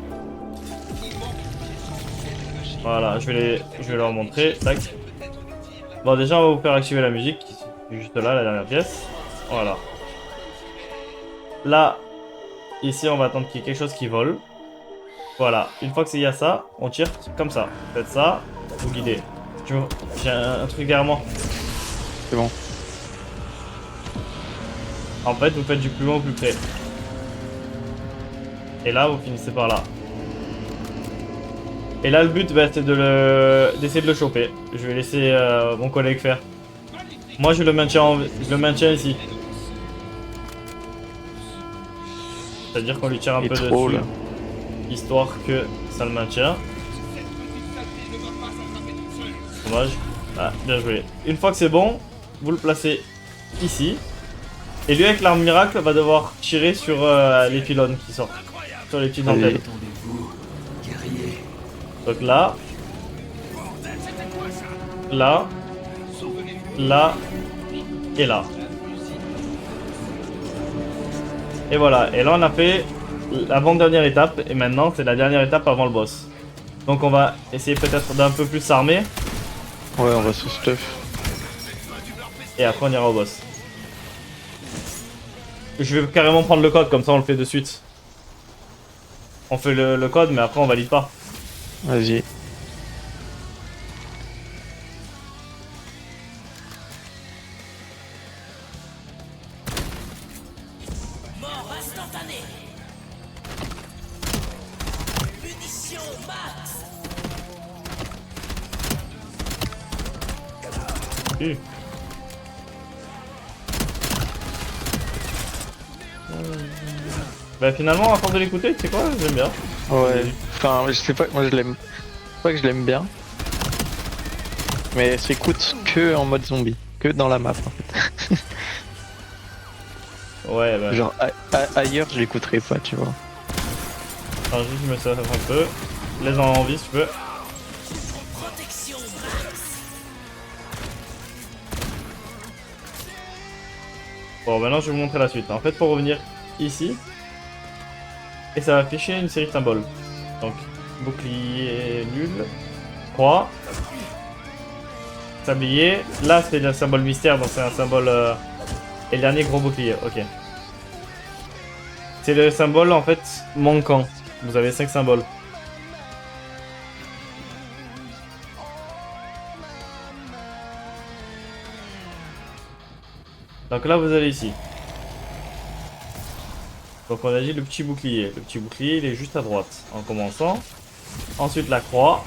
Il manque une pièce essentielle de la machine.
Voilà, je vais leur montrer. Tac.
Peut-être utile.
Bon, déjà, on va vous faire activer la musique. Juste là, la dernière pièce. Voilà. Là, ici, on va attendre qu'il y ait quelque chose qui vole. Voilà. Une fois qu'il y a ça, on tire comme ça. Faites ça, vous guidez. J'ai un truc derrière moi.
C'est bon.
En fait, vous faites du plus loin au plus près. Et là, vous finissez par là. Et là, le but, bah, c'est d'essayer de le choper. Je vais laisser mon collègue faire. Moi, je le maintiens ici. C'est-à-dire qu'on lui tire un
Il est
peu
trop,
dessus,
là.
histoire que ça le maintient. Dommage. Ah, bien joué. Une fois que c'est bon, vous le placez ici. Et lui, avec l'arme miracle, va devoir tirer sur les pylônes qui sortent. Sur les petites
Allez.
antennes.
Attendez-vous, guerrier.
Donc là, là, là et là. Et voilà, et là on a fait l'avant-dernière étape, et maintenant c'est la dernière étape avant le boss. Donc on va essayer peut-être d'un peu plus s'armer.
Ouais, on va se stuff.
Et après on ira au boss. Je vais carrément prendre le code, comme ça on le fait de suite. On fait le code, mais après on valide pas.
Vas-y.
Mort instantanée. Munitions max.
Bah finalement, à force de l'écouter, tu sais quoi, j'aime bien.
Ouais. Enfin, je sais pas, moi je l'aime. Pas que je l'aime bien. Mais elle s'écoute que en mode zombie. Que dans la map en fait.
Ouais, bah.
Genre ailleurs je l'écouterai pas, tu vois.
Attends, juste je me sauve un peu. Laisse en envie si tu peux.
Protection max.
Bon, maintenant je vais vous montrer la suite. En fait, faut revenir ici. Et ça va afficher une série de symboles. Donc, bouclier nul. Croix. Sablier. Là, c'est le symbole mystère, donc c'est un symbole. Et le dernier gros bouclier, ok. C'est le symbole en fait manquant. Vous avez 5 symboles. Donc là, vous allez ici. Donc on a dit le petit bouclier. Le petit bouclier, il est juste à droite en commençant. Ensuite la croix.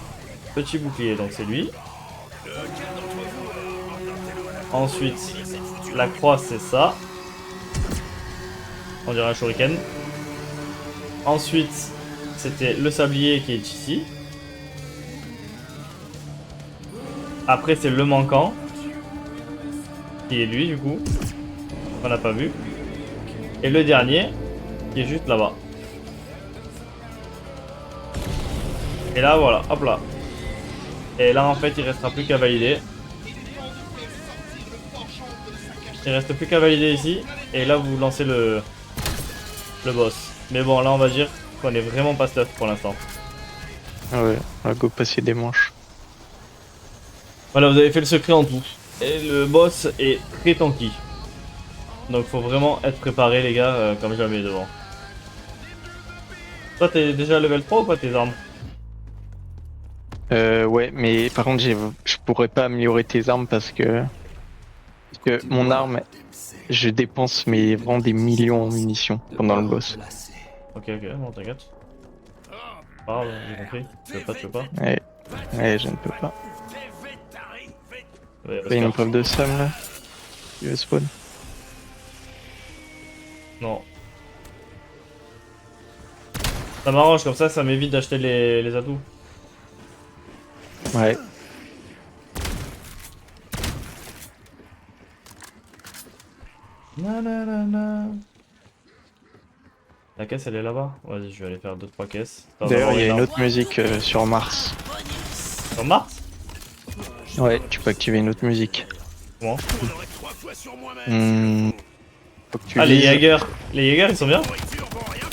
Petit bouclier, donc c'est lui. Ensuite, la croix, c'est ça. On dirait un shuriken. Ensuite, c'était le sablier qui est ici. Après, c'est le manquant. Qui est lui, du coup. On n'a pas vu. Et le dernier, qui est juste là-bas. Et là, voilà, hop là. Et là, en fait, il restera plus qu'à valider. Il reste plus qu'à valider ici. Et là, vous lancez le boss. Mais bon, là, on va dire qu'on est vraiment pas stuff pour l'instant.
Ah ouais, on va go passer des manches.
Voilà, vous avez fait le secret en tout. Et le boss est très tanky. Donc, faut vraiment être préparé, les gars, comme jamais devant. Toi, t'es déjà level 3 ou pas tes armes?
Ouais, mais par contre, je pourrais pas améliorer tes armes parce que mon arme, je dépense mais vraiment des millions en munitions pendant le boss.
Ok, bon, t'inquiète. Parle, j'ai compris. Tu veux pas.
Ouais, je ne peux pas.
Ouais,
Pas une épreuve de Sam là. Tu veux spawn?
Non. Ça m'arrange, comme ça m'évite d'acheter les atouts.
Ouais.
Nanana. La caisse elle est là-bas. Vas-y, je vais aller faire 2-3 caisses.
D'ailleurs, il y a une autre musique sur Mars.
Sur Mars?
Ouais, tu peux activer une autre musique.
Comment?
Faut que tu
Ah, les
lises.
Jaeger. Les Jaeger ils sont bien?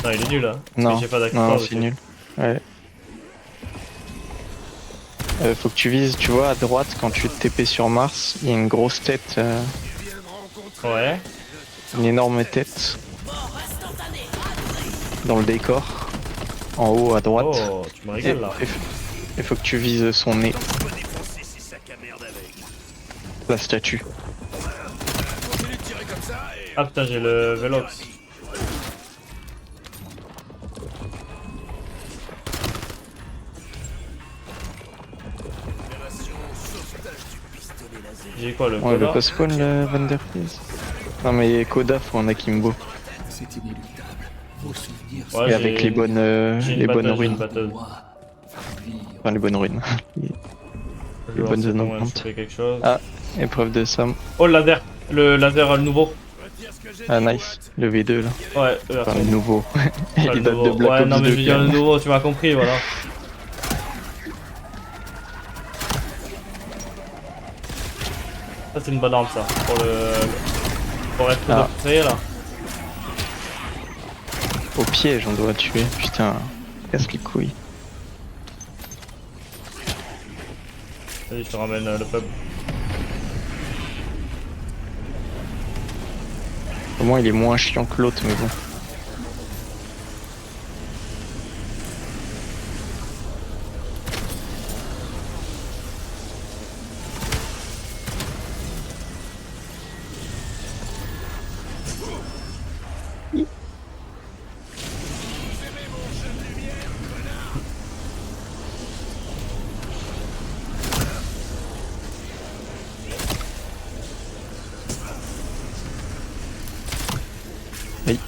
Non, il est nul là. Parce
Non,
que j'ai pas d'accès.
non, c'est nul. Ouais. Faut que tu vises, tu vois, à droite, quand tu te TP sur Mars, il y a une grosse tête,
Ouais.
une énorme tête dans le décor, en haut à droite.
Oh, tu me régales là.
Il faut que tu vises son nez. La statue.
Ah putain, j'ai le Velox. J'ai quoi le
Ouais, le
Koda?
pas spawn le Vanderpies. Non mais Koda, faut un Akimbo.
C'est inéluctable. Vos souvenirs
Ouais,
Et avec les bonnes,
j'ai une
les bonnes
batteuse, j'ai une
ruines.
batteuse.
Enfin, les bonnes ruines.
Je
Les
vais
bonnes
voir
zones
comment
augmentent.
je fais quelque chose.
Ah, épreuve de Sam.
Oh, le laser. Le laser, le nouveau.
Ah nice, le V2 là.
Ouais,
Enfin le nouveau.
Enfin,
Il
le
date
nouveau.
de Black
Ouais,
Ops
non, mais
2
je veux dire
quand
le
même.
nouveau, tu m'as compris, voilà. Ça, c'est une bonne arme, ça. Pour être
Ah.
de là.
Au piège on doit tuer, putain. Casse les couilles.
Vas-y, je te ramène le pub.
Au moins il est moins chiant que l'autre, mais bon.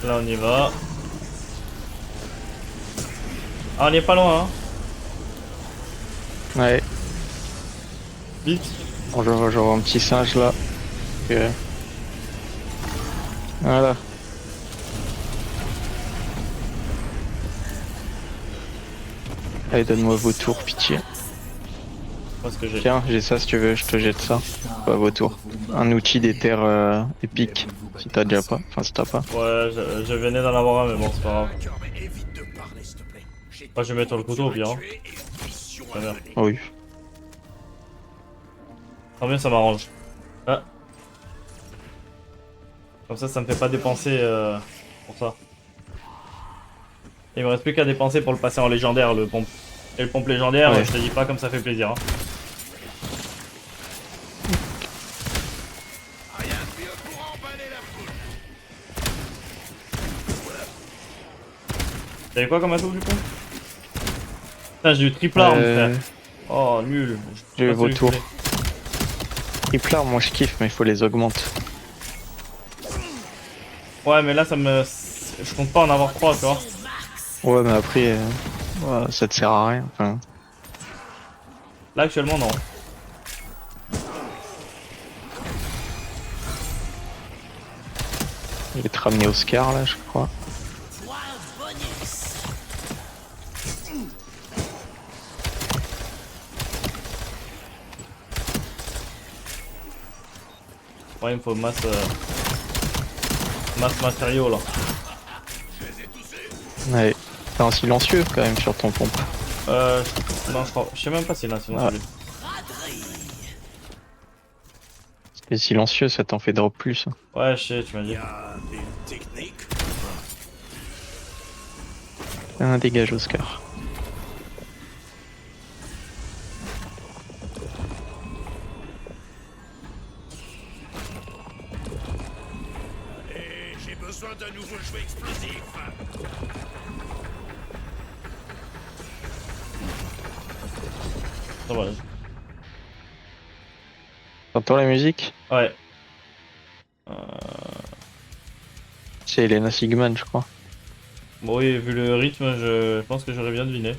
Là, on y va. Ah, on est pas loin, hein.
Ouais,
Vite.
bon, je vois un petit singe là. Ok. Voilà. Allez, donne-moi vos tours, pitié.
Moi, ce que j'ai.
Tiens, j'ai ça si tu veux, je te jette ça. Pas vos tours. Un outil d'éther épique, si t'as déjà pas. Enfin, si t'as pas.
Ouais, je venais d'en avoir un, mais bon, c'est pas grave.
Mais évite de parler, s'il te plaît. J'ai
Moi, je vais mettre le couteau, bien.
tué et une mission à
Très bien.
mener.
Oh oui.
Tant bien, ça m'arrange. Ah. Comme ça me fait pas dépenser pour ça. Il me reste plus qu'à dépenser pour le passer en légendaire, le pompe. Et le pompe légendaire,
Ouais.
je te dis pas comme ça fait plaisir. Hein.
Rien de mieux pour emballer la foule.
T'avais quoi comme atout du coup? Putain, j'ai eu triple arme, frère. Oh, nul.
J'ai eu
Pas
vos
celui que
tours.
je voulais.
Triple arme, moi je kiffe, mais il faut les augmenter.
Ouais, mais là, ça me. Je compte pas en avoir 3, tu vois.
Ouais, mais après, ouais, ça te sert à rien. Enfin,
Là, actuellement, non.
il va te ramener Oscar là, je crois.
Wild bonus.
Ouais, il me faut masse. Masse matériaux là.
Ouais. T'es en silencieux quand même sur ton pompe.
Non, je sais même pas si là, sinon
Ah.
celui.
Les silencieux, ça t'en fait drop plus. Hein.
Ouais, je sais, tu m'as dit.
Une technique.
Ah, dégage Oscar.
Et j'ai besoin d'un nouveau jouet explosif.
Ça va.
T'entends la musique?
Ouais.
C'est Elena Sigman, je crois.
Bon, oui, vu le rythme, je pense que j'aurais bien deviné.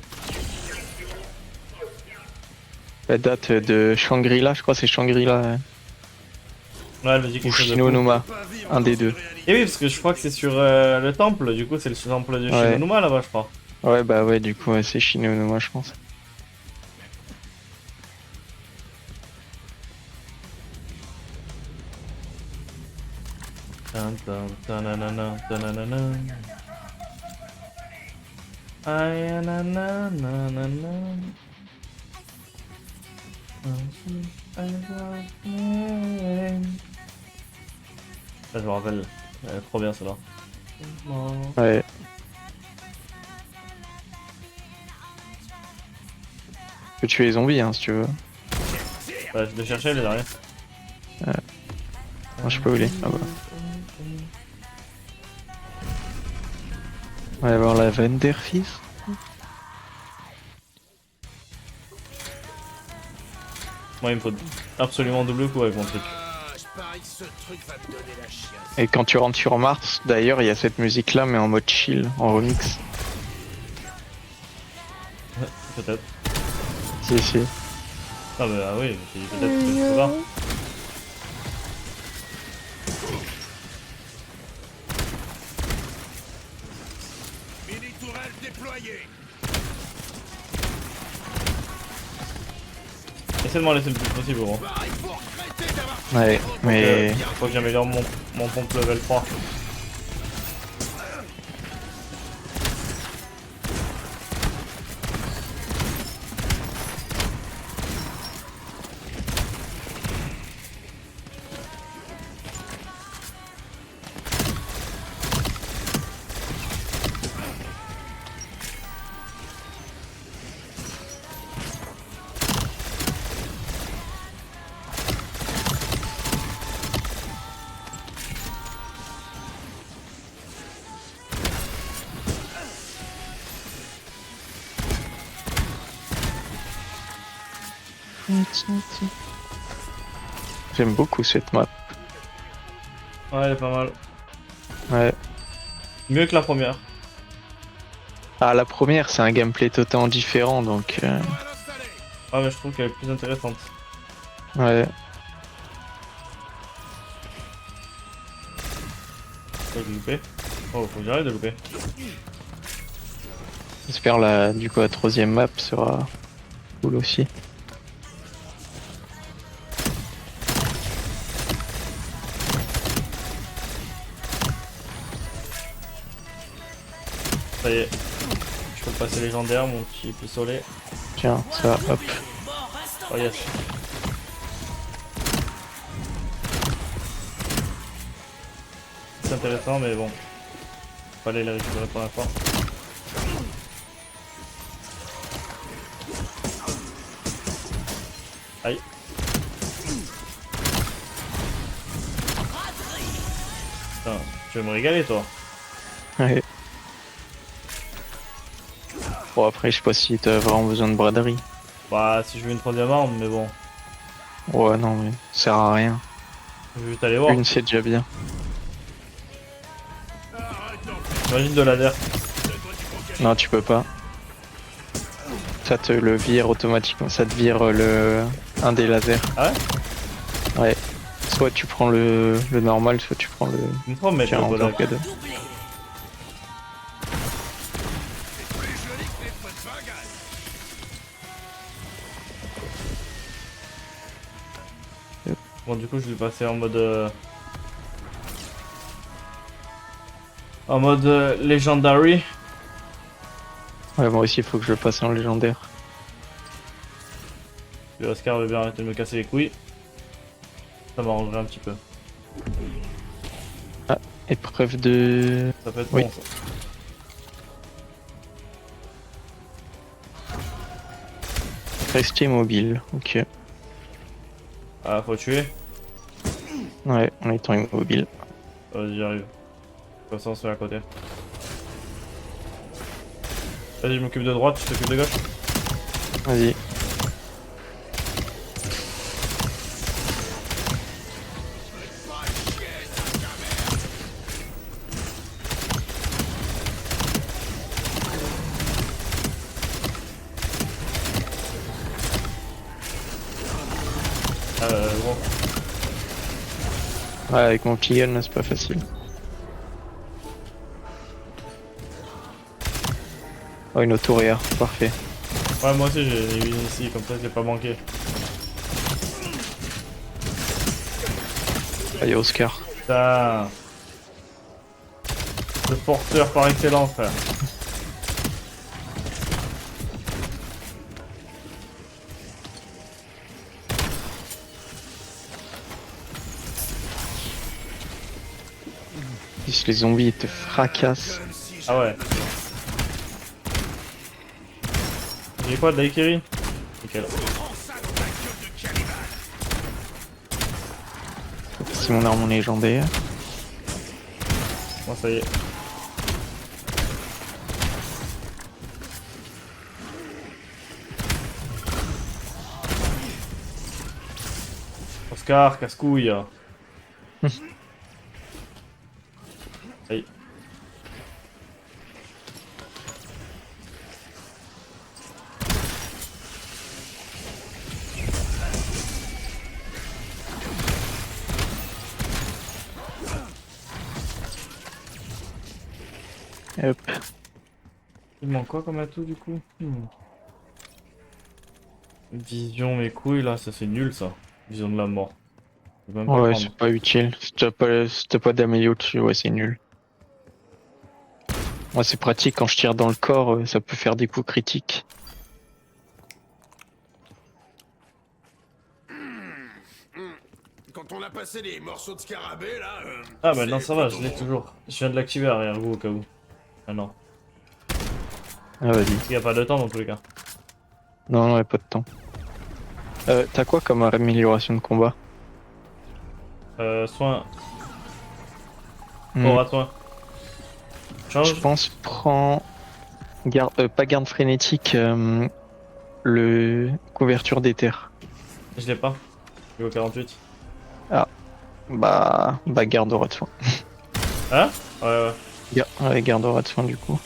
La date de Shangri-La, je crois que c'est Shangri-La.
Ouais, elle me dit
Ou
quelque chose de
Shino
fou.
Numa. Un des deux.
Et oui, parce que je crois que c'est sur le temple, du coup, c'est le temple de
Ouais.
Shinonuma là-bas, je crois.
Ouais, bah ouais, du coup, ouais, c'est Shino Numa, je pense.
Tan, tan, tananana, tananana. Ayananananana. Là, je me rappelle. Elle est trop bien celle-là.
Ouais. Tu peux tuer les zombies, hein, si tu veux.
Ouais, je vais chercher les derniers.
Moi, je sais pas où il est. Ah bah. On va avoir la Vanderfist.
Moi, il me faut absolument double coup avec mon truc.
Je parie que ce truc va me donner la chiasse.
Et quand tu rentres sur Mars, d'ailleurs, il y a cette musique-là, mais en mode chill, en remix.
Peut-être.
Si, si.
Ah, bah ah oui, j'ai dit peut-être, je sais pas.
Mini tourelle déployée.
Essaie de m'en laisser le plus possible, gros.
Bah, il faut regretter d'avoir
Ouais, mais...
Faut que j'améliore mon pompe level 3.
J'aime beaucoup cette map.
Ouais, elle est pas mal.
Ouais.
Mieux que la première.
Ah, la première, c'est un gameplay totalement différent, donc
Ouais, mais je trouve qu'elle est plus intéressante.
ouais.
Faut que je loupé. Oh, faut que j'arrête de louper.
J'espère du coup la troisième map sera cool aussi.
Ça y est. Je peux passer légendaire, mon petit pistolet.
Tiens, ça, hop.
Oh yes. C'est intéressant, mais bon. Fallait les récupérer pour l'instant. Aïe. Putain, tu veux me régaler, toi?
Ouais. Bon, après, je sais pas si t'as vraiment besoin de braderie.
Bah, si je veux une troisième arme, mais bon.
Ouais, non, mais ça sert à rien.
Je vais juste aller voir.
Une, c'est déjà bien.
Imagine de laser.
Non, tu peux pas. Ça te le vire automatiquement. Ça te vire un des lasers.
Ah ouais?
Ouais. Soit tu prends le normal, soit tu prends le.
Une fois, mais
Tiens,
le
encore
collègue.
cadeau.
Bon, du coup, je vais passer en mode. En mode Legendary.
Ouais, moi aussi, il faut que je le passe en légendaire.
Et Oscar veut bien arrêter de me casser les couilles. Ça m'arrangerait un petit peu.
Épreuve de.
Ça peut être
Oui.
bon, ça.
Rester mobile. Ok.
Ah, faut tuer.
Ouais, en étant immobile.
Vas-y, j'arrive. De toute façon, on se met à côté. Vas-y, je m'occupe de droite, je t'occupe de gauche.
Vas-y.
Gros.
Ouais, avec mon petit gun, là, c'est pas facile. Oh, une autoréa, parfait.
Ouais, moi aussi, j'ai une ici, comme ça, je l'ai pas manqué.
Allez, Oscar.
Putain. Le porteur par excellence, frère.
Si les zombies ils te fracassent.
Ah ouais. J'ai quoi de Daikiri? Nickel.
C'est mon arme légendaire.
Bon, ça y est. Oscar, casse-couille. Aïe.
Hop.
Il manque quoi comme atout du coup? Vision mes couilles là, ça c'est nul ça. Vision de la mort. Je peux même pas le
Ouais,
prendre.
c'est pas utile. Si t'as pas d'amélio dessus, ouais, c'est nul. Moi, c'est pratique quand je tire dans le corps, ça peut faire des coups critiques.
Quand on a passé les morceaux de scarabée, là...
Ah bah non
c'est
ça va,
pas
je
ton
l'ai
moment.
toujours. Je viens de l'activer arrière-goût au cas où. Ah non.
Ah, vas-y.
Il y a pas de temps dans tous les cas.
Non, non, y a pas de temps. T'as quoi comme amélioration de combat?
Soin.
Hmm.
Aura soin. Change.
Je pense prends garde pas garde frénétique, le couverture d'éther.
Je l'ai pas. Je vais au 48.
Bah, garde aura de soin.
Hein? Ouais, ouais.
Ouais, garde aura de soin du coup.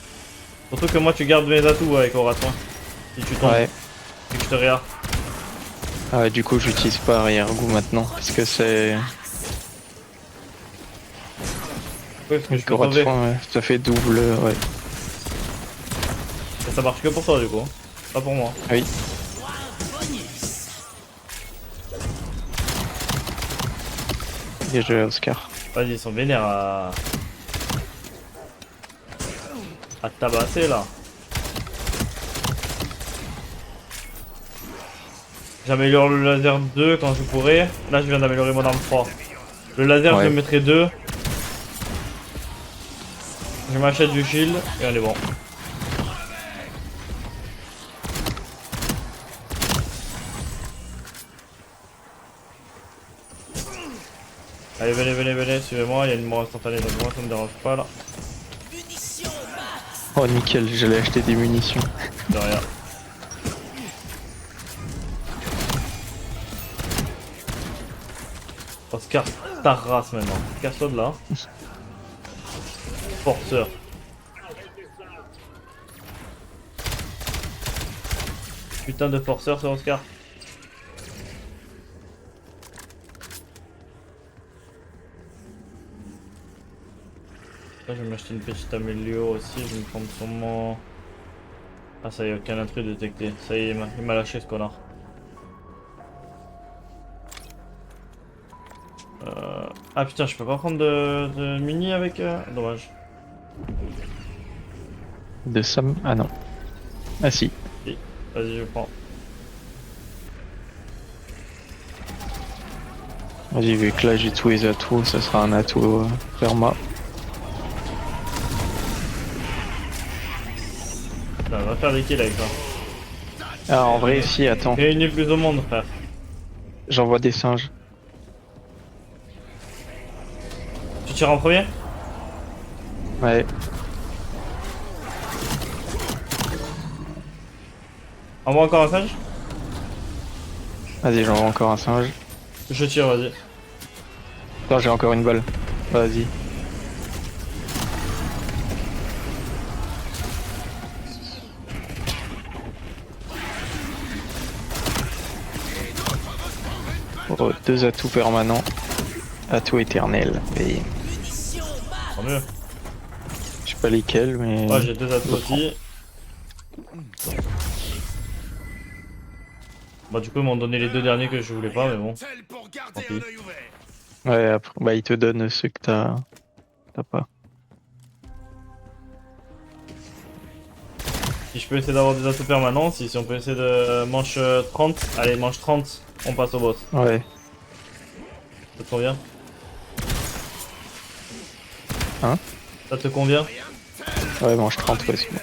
Surtout que moi, tu gardes mes atouts avec Aura de soin. Si tu tombes
Ouais.
et que je te regarde.
Ah ouais, du coup, j'utilise pas arrière-goût maintenant parce que c'est.
Oui, parce que je peux
Aura de
sauver.
soin, ouais, ça fait double, ouais.
Et ça marche que pour toi, du coup. Hein. Pas pour moi.
Oui.
Bonus.
Bien joué, Oscar.
Vas-y, ils sont vénères à te tabasser là. J'améliore le laser 2 quand je pourrai. Là, je viens d'améliorer mon arme 3. Le laser,
Ouais.
je le mettrai 2. Je m'achète du shield et on est bon. Allez, venez, venez, venez, suivez-moi. Il y a une mort instantanée donc moi ça me dérange pas là.
Munitions max.
Oh nickel, j'allais acheter des munitions.
De rien. Oscar, ta race maintenant. Casse-toi de là. Forceur. Putain de forceur, c'est Oscar. Là, je vais m'acheter une petite améliore aussi. Je vais me prendre sûrement. Ah, ça y est, aucun intrus détecté. Ça y est, il m'a lâché ce connard. Ah putain, je peux pas prendre de mini avec. Dommage.
De Sam. Ah non. Ah si.
Si. Vas-y, je prends.
Vas-y, vu que là j'ai tous les atouts, ça sera un atout perma.
Putain, on va faire des kills avec ça.
Ah en vrai, si, attends.
Réunis plus au monde, frère.
J'envoie des singes.
Tu tires en premier?
Ouais.
Envoie encore un singe?
Vas-y, j'envoie encore un singe.
Je tire, vas-y.
Attends, j'ai encore une balle. Vas-y. Oh, deux atouts permanents. Atout éternel. Et
Munitions max.
Tant mieux.
je sais pas lesquels, mais.
Ouais, j'ai deux atouts aussi. Bah, du coup, ils m'ont donné les deux derniers que je voulais pas, mais bon.
Tel pour garder
Tant pis.
un œil ouvert.
Ouais, après, bah, ils te donnent ceux que t'as pas.
Si je peux essayer d'avoir des atouts permanents, si on peut essayer de manche 30. Allez, manche 30, on passe au boss.
Ouais.
Ça te convient?
Hein?
Ça te convient?
Ouais, mange 30, ouais, c'est bon.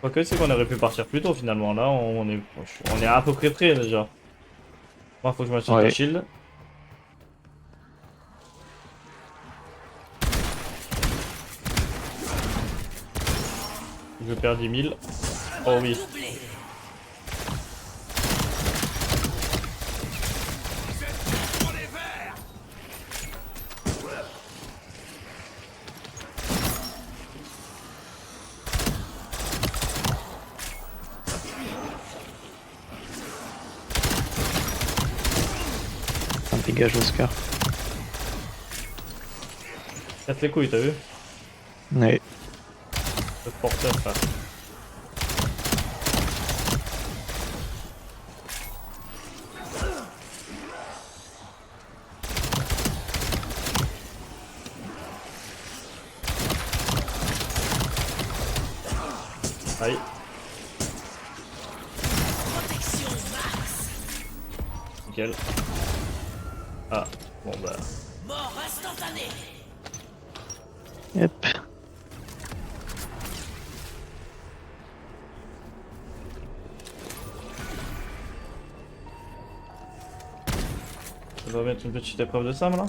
Quoique, c'est qu'on aurait pu partir plus tôt finalement. Là, on est à peu près déjà. Moi, faut que je m'achète
Ouais.
le shield. Je perds 10 000. Oh oui.
Doublé.
Ça me dégage, Oscar.
Casse les couilles, t'as vu?
Ouais.
Le porteur, frère. Aïe.
Protection max.
Nickel. Ah, bon bah.
Mort instantanée.
Yep.
On va mettre une petite épreuve de Sam là.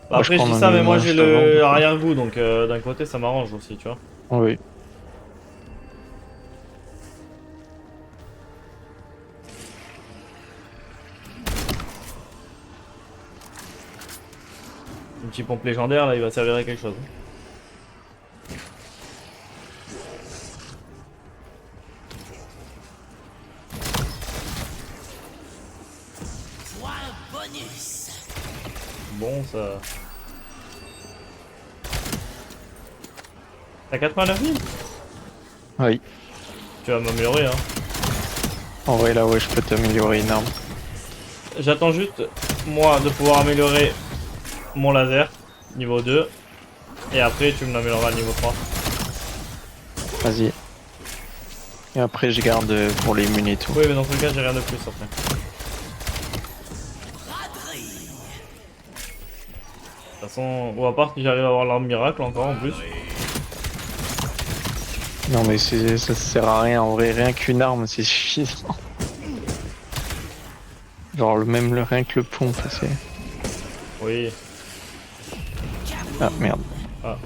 Moi,
Après, je
je
dis
prends
ça,
un
mais moi
image
j'ai
avant,
le
donc.
arrière-goût, donc d'un côté ça m'arrange aussi, tu vois.
Oui.
petit pompe légendaire là, il va servir à quelque chose.
Point bonus.
Bon, ça. T'as 89 000?
Oui.
Tu vas m'améliorer, hein.
En vrai, là, ouais, je peux t'améliorer énorme.
J'attends juste, moi, de pouvoir améliorer mon laser, niveau 2. Et après, tu me l'amélioreras niveau 3.
Vas-y. Et après, je garde pour les munes et tout.
Oui, mais dans tous les cas, j'ai rien de plus après.
Braderie.
De toute façon, ou à part si j'arrive à avoir l'arme miracle encore en plus.
Non, mais ça sert à rien. En vrai, rien qu'une arme, c'est suffisant. Genre, rien que le pompe, c'est...
Oui.
Ah, merde.
Ah.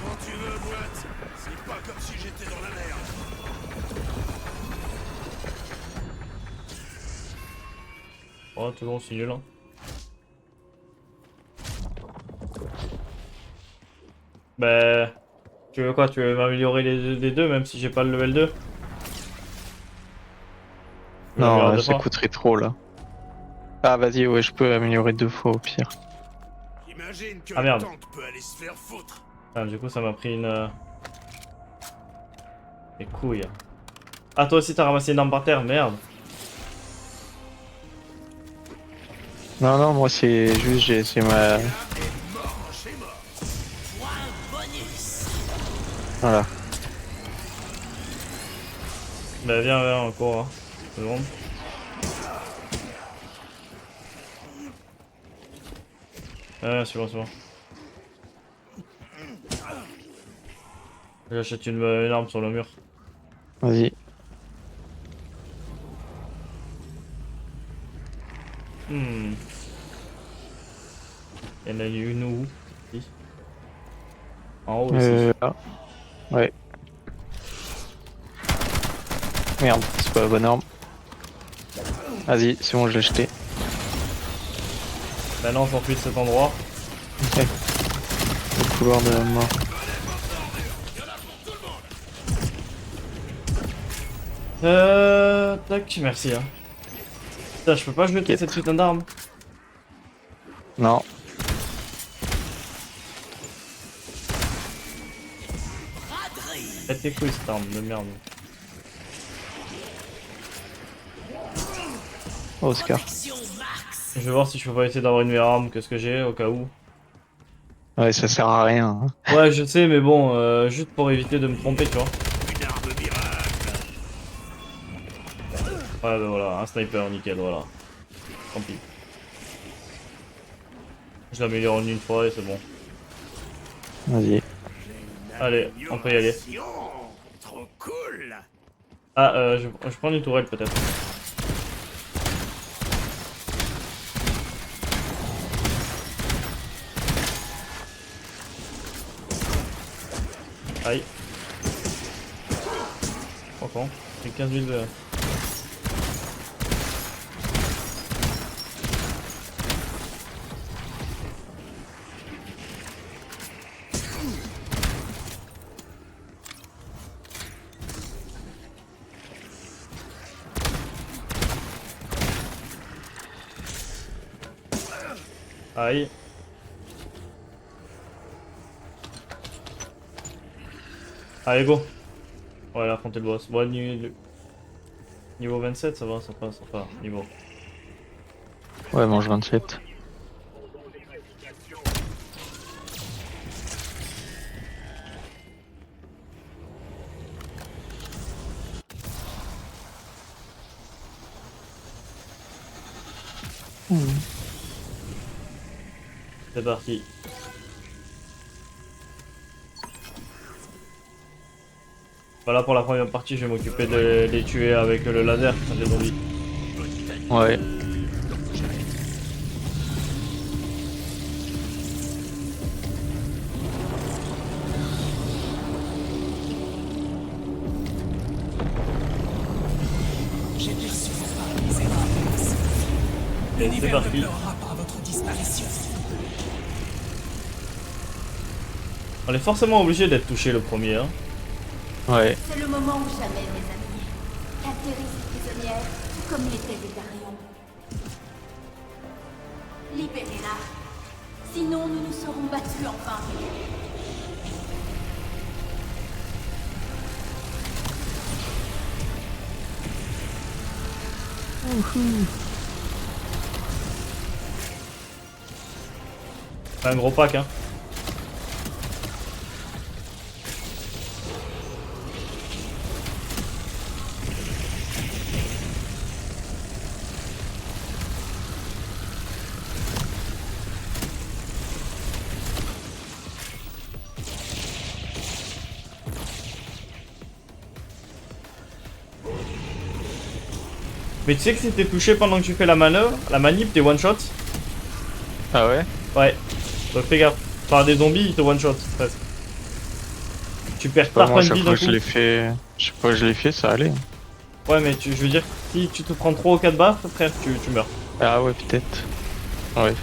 Quand tu veux, boîte. C'est pas comme si j'étais dans la merde.
Oh, toujours aussi nul, hein. Bah... Tu veux quoi? Tu veux m'améliorer les deux, même si j'ai pas le level 2?
Non, ça coûterait trop, là. Ah, vas-y, ouais, je peux améliorer 2 fois, au pire.
Imagine que
Ah,
la
merde.
tante peut aller se faire foutre.
Ah, du coup, ça m'a pris une... Les couilles. Ah, toi aussi, t'as ramassé une arme par terre, merde.
Non, non, moi, c'est juste, c'est ma...
Point bonus.
Voilà.
Bah, viens, on court, hein. 2 secondes. C'est bon, c'est bon. J'achète une arme sur le mur.
Vas-y.
Hmm. Il y en a une où? Ici. En haut, ici.
Là. Ouais. Merde, c'est pas la bonne arme. Vas-y, c'est bon, je l'ai acheté.
Maintenant, on s'enfuit de cet endroit.
Ok. Le couloir de la mort.
Tac, merci. Hein. Putain, je peux pas jeter cette putain d'arme.
Non.
Braderie.
Faites tes couilles cette arme de merde.
Oh, Oscar.
Protection max.
Je vais voir si je peux pas essayer d'avoir une meilleure arme que ce que j'ai au cas où.
Ouais, ça sert à rien. Hein.
Ouais, je sais, mais bon, juste pour éviter de me tromper, tu vois.
Une arme miracle.
Ouais, bah voilà, un sniper, nickel, voilà. Tant pis. Je l'améliore en une fois et c'est bon.
Vas-y.
Allez, on peut y aller.
Trop cool.
Ah, je prends une tourelle peut-être. Aïe. Oh con, j'ai 15 000 de... Aïe. Allez, go. On va aller affronter le boss. Bon, niveau 27, ça va, ça passe. Enfin, niveau.
Ouais, mange 27.
C'est parti. Voilà, pour la première partie, je vais m'occuper de les tuer avec le laser, les zombies.
Ouais.
J'ai perçu vos pas misérables.
C'est
L'univers
parti.
ne pleurera pas.
disparition.
On est forcément obligé d'être touché le premier. Hein.
Ouais.
C'est le moment ou jamais, mes amis. Caltéris est prisonnière, tout comme l'était Védarion. Libérez-la. Sinon, nous nous serons battus en vain.
C'est un gros pack, hein. Mais tu sais que si t'es touché pendant que tu fais la manœuvre, la manip, t'es one shot.
Ah ouais?
Ouais. Donc fais gaffe. Par des zombies, ils te one shot presque. Tu perds
Pas
pas
moi,
point de
chaque
vie
fois
d'un
que je
coup.
l'ai fait. Je sais pas, je l'ai fait, ça allait.
Ouais, mais je veux dire, si tu te prends 3 ou 4 baffes, frère, tu meurs.
Ah ouais, peut-être. Ouais.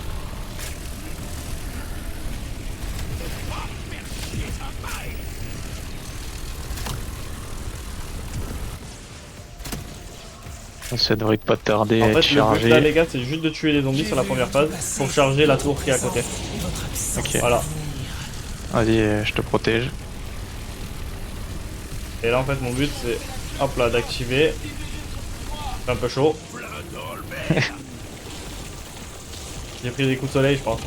Ça devrait pas tarder
En
à être
fait, le but là,
chargé.
les gars, c'est juste de tuer les zombies sur la première phase pour charger la tour qui est à côté.
Ok.
Voilà.
Vas-y, je te protège.
Et là, en fait, mon but, c'est, hop là, d'activer. C'est un peu chaud. J'ai pris des coups de soleil, je pense.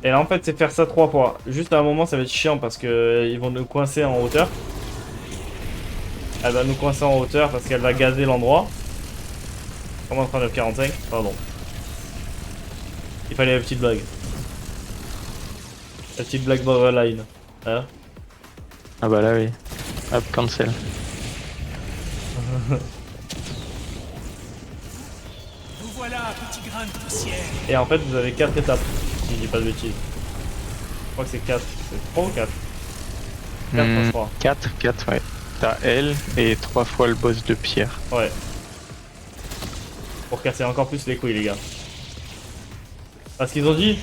Et là, en fait, c'est faire ça 3 fois. Juste à un moment, ça va être chiant parce que ils vont nous coincer en hauteur. Elle va nous coincer en hauteur parce qu'elle va gazer l'endroit. Comment 39,45 pardon. Il fallait la petite blague. La petite blague borderline. Hein?
Ah bah là oui. Hop, cancel.
Nous voilà, petit grain de poussière.
Et en fait, vous avez 4 étapes. Si je dis pas de bêtises. Je crois que c'est 4. C'est 3 ou 4 4 je crois.
4, ouais. T'as elle et 3 fois le boss de pierre.
Ouais. Pour casser encore plus les couilles, les gars. Parce qu'ils ont dit.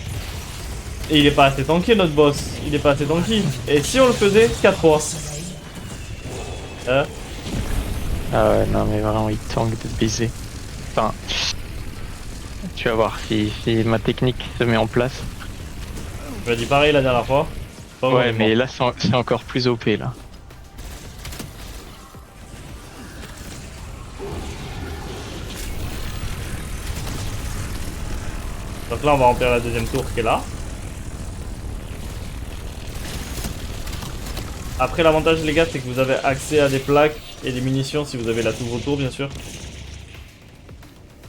Et il est pas assez tanké, notre boss. Il est pas assez tanky. Et si on le faisait 4 fois Hein?
Ah ouais, non mais vraiment, il tank de baiser. Enfin, tu vas voir si ma technique se met en place.
Je m'ai dit pareil la dernière fois. Pas
Ouais,
heureusement.
mais là c'est encore plus OP là.
Donc là, on va remplir la deuxième tour qui est là. Après, l'avantage, les gars, c'est que vous avez accès à des plaques et des munitions si vous avez la tour autour, bien sûr.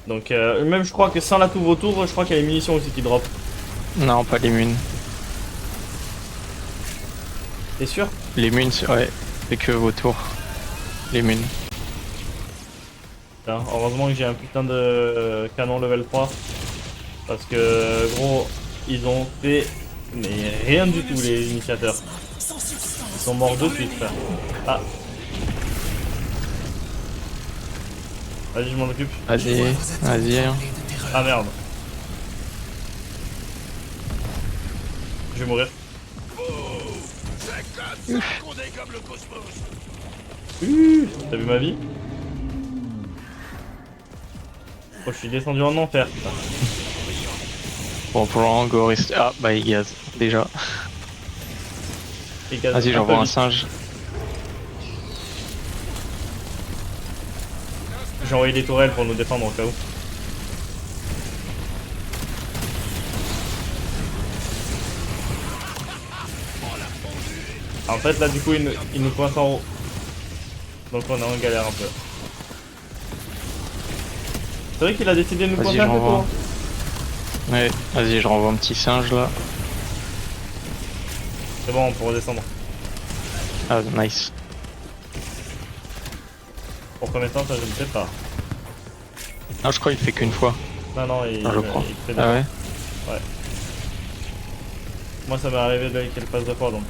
Donc, même je crois que sans la tour autour, je crois qu'il y a les munitions aussi qui drop.
Non, pas les munes.
T'es sûr?
Les munes, ouais, c'est que vos tours. Les munes.
Putain, heureusement que j'ai un putain de canon level 3. Parce que, gros, ils ont fait mais rien du tout, les initiateurs. Ils sont morts de suite, frère. Ah. Vas-y, je m'en occupe.
Vas-y, vas-y.
Ah merde. Je vais mourir. T'as vu ma vie? Oh, je suis descendu en enfer. Putain.
Bon, pour l'instant, Go reste. Ah, bah il gaze, déjà.
Et gaz,
Vas-y,
un
j'envoie
peu
un
vite.
singe.
J'ai envoyé des tourelles pour nous défendre au cas où. En fait, là, du coup, il nous coince en haut. Donc, on est en galère un peu. C'est vrai qu'il a décidé de nous
Vas-y,
coincer un peu
j'envoie.
tôt.
Ouais, vas-y, je renvoie un petit singe là.
C'est bon, on peut redescendre.
Ah, nice.
Pour combien de temps, ça, je ne sais pas.
Non, je crois qu'il fait qu'une fois.
Non, non, il,
Non, je crois.
il fait deux.
Ah ouais?
Moi, ça m'est arrivé de qu'elle passe 2 fois, donc...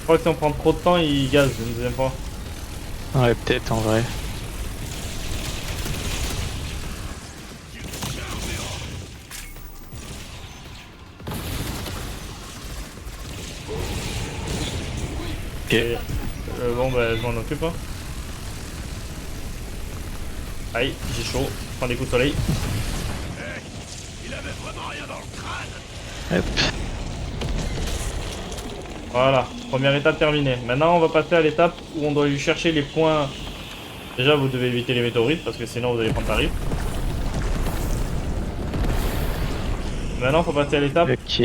Je crois que si on prend trop de temps, il gaze une deuxième fois.
Ouais, peut-être en vrai. Ok.
Bon bah je m'en occupe. Hein. Aïe, j'ai chaud. Je prends des coups de soleil.
Hop.
Voilà, première étape terminée. Maintenant on va passer à l'étape où on doit lui chercher les points. Déjà vous devez éviter les météorites parce que sinon vous allez prendre tarif. Maintenant faut passer à l'étape
Ok.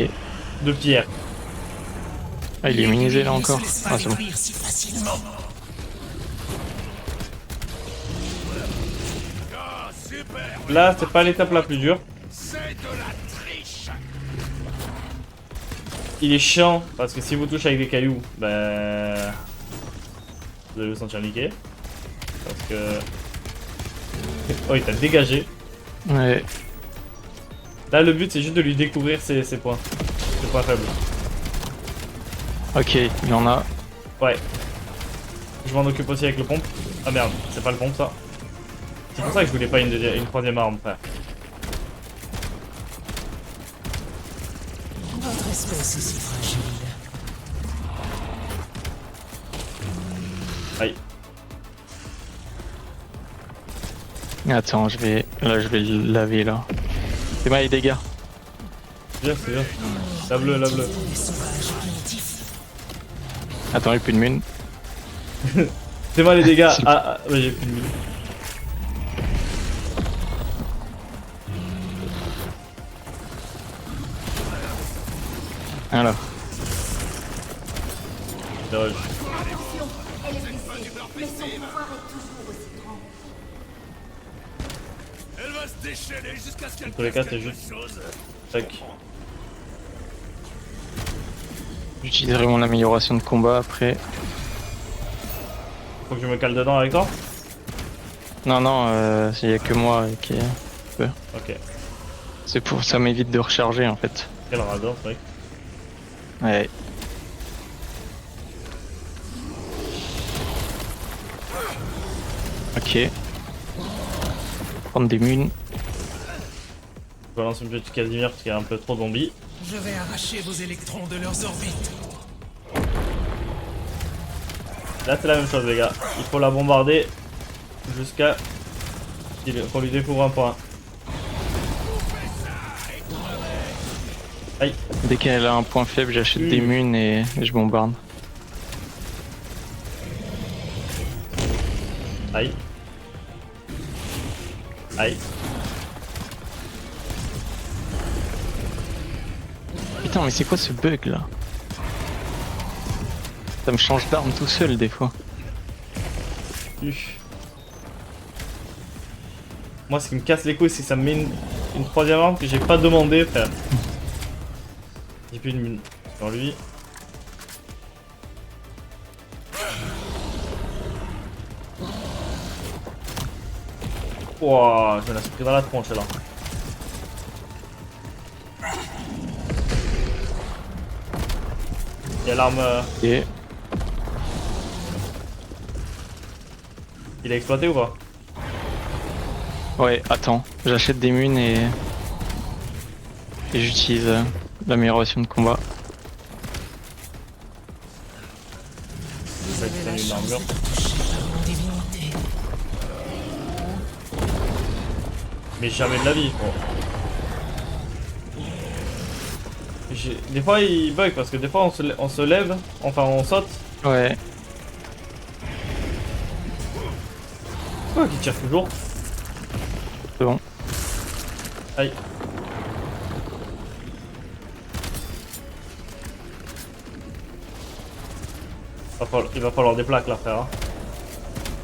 de pierre.
Ah, il est immunisé là
Ne
encore.
se laisse pas
Ah, c'est bon.
détruire si facilement.
Là c'est pas l'étape la plus dure. Il est chiant parce que si vous touchez avec des cailloux, ben vous allez vous sentir niqué. Parce que... Oh il t'a dégagé.
Ouais.
Là le but c'est juste de lui découvrir ses points. Ses points faibles.
Ok, il en a.
Ouais. Je m'en occupe aussi avec le pompe. Ah merde, c'est pas le pompe ça. C'est pour ça que je voulais pas une troisième arme, frère.
Votre espèce est si fragile.
Aïe.
Attends, je vais le laver là. C'est mal les dégâts.
C'est bien, c'est bien. Lave-le, lave-le.
Des sauvages primitifs.
Attends, il n'y a plus de mune.
C'est moi les dégâts. Ouais, j'ai plus de mine.
Alors.
Dommage.
Attention, elle est blessée, mais son pouvoir est toujours aussi grand.
Elle va se déchaîner jusqu'à ce qu'elle
Dans tous les cas, c'est juste. Tac.
J'utiliserai mon amélioration de combat après.
Faut que je me cale dedans avec toi.
Non, non, il n'y a que moi qui.
Ok.
C'est pour ça m'évite de recharger en fait.
Quel radar, c'est vrai.
Ouais. Ok. Prendre des munes.
Je balance une petite Casimir parce qu'il y a un peu trop de zombies.
Je vais arracher vos électrons de leurs orbites.
Là c'est la même chose les gars. Il faut la bombarder jusqu'à qu'on lui découvre un point. Aïe.
Dès qu'elle a un point faible, j'achète
Oui.
des munes et je bombarde.
Aïe. Aïe.
Putain, mais c'est quoi ce bug là? Ça me change d'arme tout seul des fois.
Moi ce qui me casse les couilles c'est que ça me met une troisième arme que j'ai pas demandé frère. J'ai plus de mine sur lui. Wouah, je me l'ai pris dans la tronche là. Il y a l'arme.
Et
Il a exploité ou pas?
ouais, attends, j'achète des munes et j'utilise l'amélioration de combat.
Vous
Ouais,
avez
t'as
la
une
chance
armure.
d'être touché par une divinité.
Mais jamais de la vie. Des fois il bug parce que des fois on se lève, enfin on saute.
Ouais,
Pourquoi qui tire toujours?
c'est bon.
Aïe. Il va falloir des plaques là frère. Hein.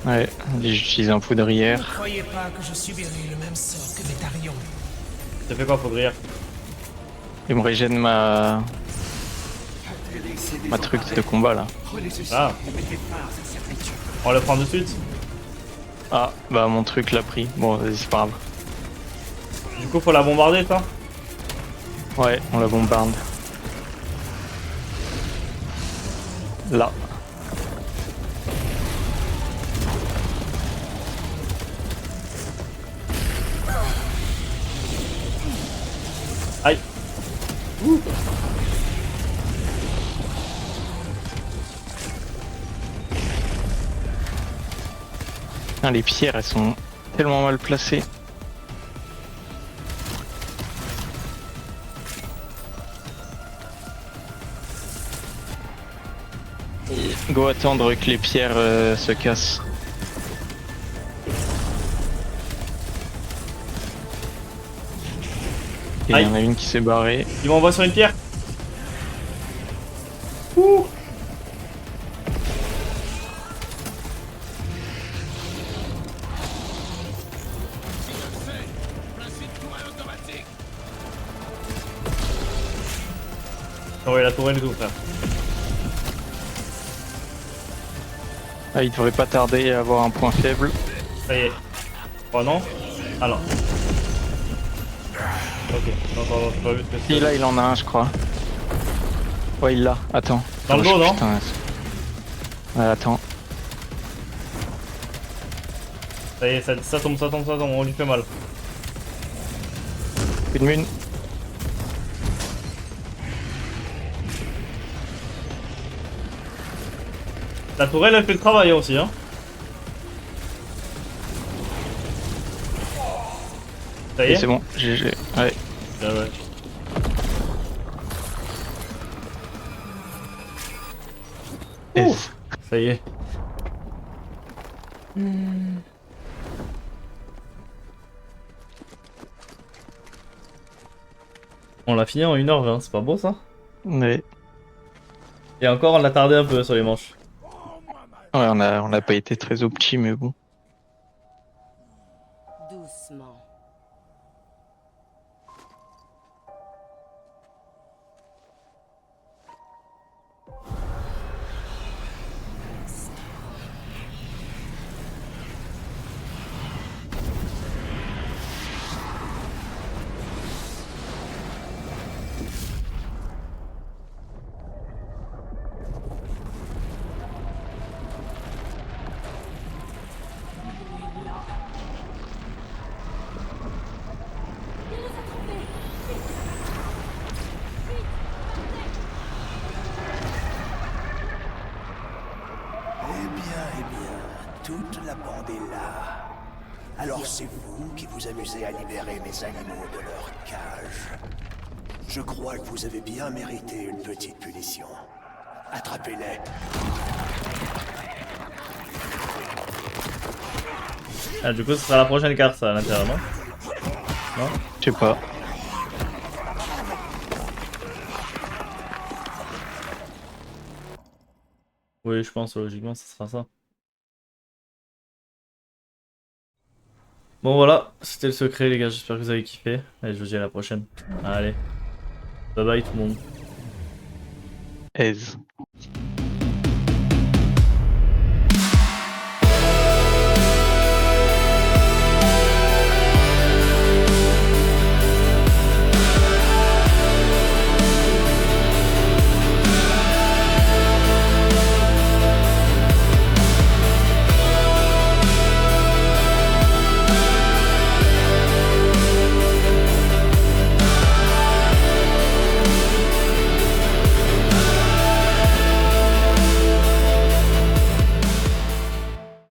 Ouais, j'utilise un
Ne
poudrière.
croyez pas que je subirai le même sort que Métarion.
T'as fait quoi Faudrière?
Il me régène ma truc de combat là.
Ah. On le prend de suite.
Ah, bah mon truc l'a pris. Bon, vas-y, c'est pas grave.
Du coup faut la bombarder toi.
Ouais, on la bombarde. Là.
Aïe.
Putain, les pierres, elles sont tellement mal placées. Go attendre que les pierres se cassent. Et il y
Aïe.
en a une qui s'est barrée.
Il m'envoie sur une pierre. Ouh. Ah ouais, la tourelle et tout, frère.
Ah, il devrait pas tarder à avoir un point faible.
Ça y est. Oh non. Alors. Ok. Non, pardon, j'ai pas vu ce que
Et là, il en a un, je crois. Ouais, il l'a. Attends.
Dans le dos, non?
Putain. Ouais, attends.
Ça y est, ça tombe, on lui fait mal.
Une.
La tourelle, elle fait le travail aussi, hein. Ça y
Et
est.
c'est bon. GG. Ouais.
Ah ouais.
S.
Ça y est. On l'a fini en 1h20, c'est pas beau ça?
Ouais.
Et encore, on l'a tardé un peu sur les manches.
Ouais, on a pas été très opti, mais bon.
Doucement.
Eh bien, toute la bande est là. Alors c'est vous qui vous amusez à libérer mes animaux de leur cage. Je crois que vous avez bien mérité une petite punition. Attrapez-les.
Ah, du coup, ce sera la prochaine carte, ça, à l'intérieur, non? Non?
Je sais pas.
Oui, je pense, logiquement, ce sera ça. Bon, voilà, c'était le secret, les gars. J'espère que vous avez kiffé. Allez, je vous dis à la prochaine. Allez. Bye bye, tout le monde.
Aise.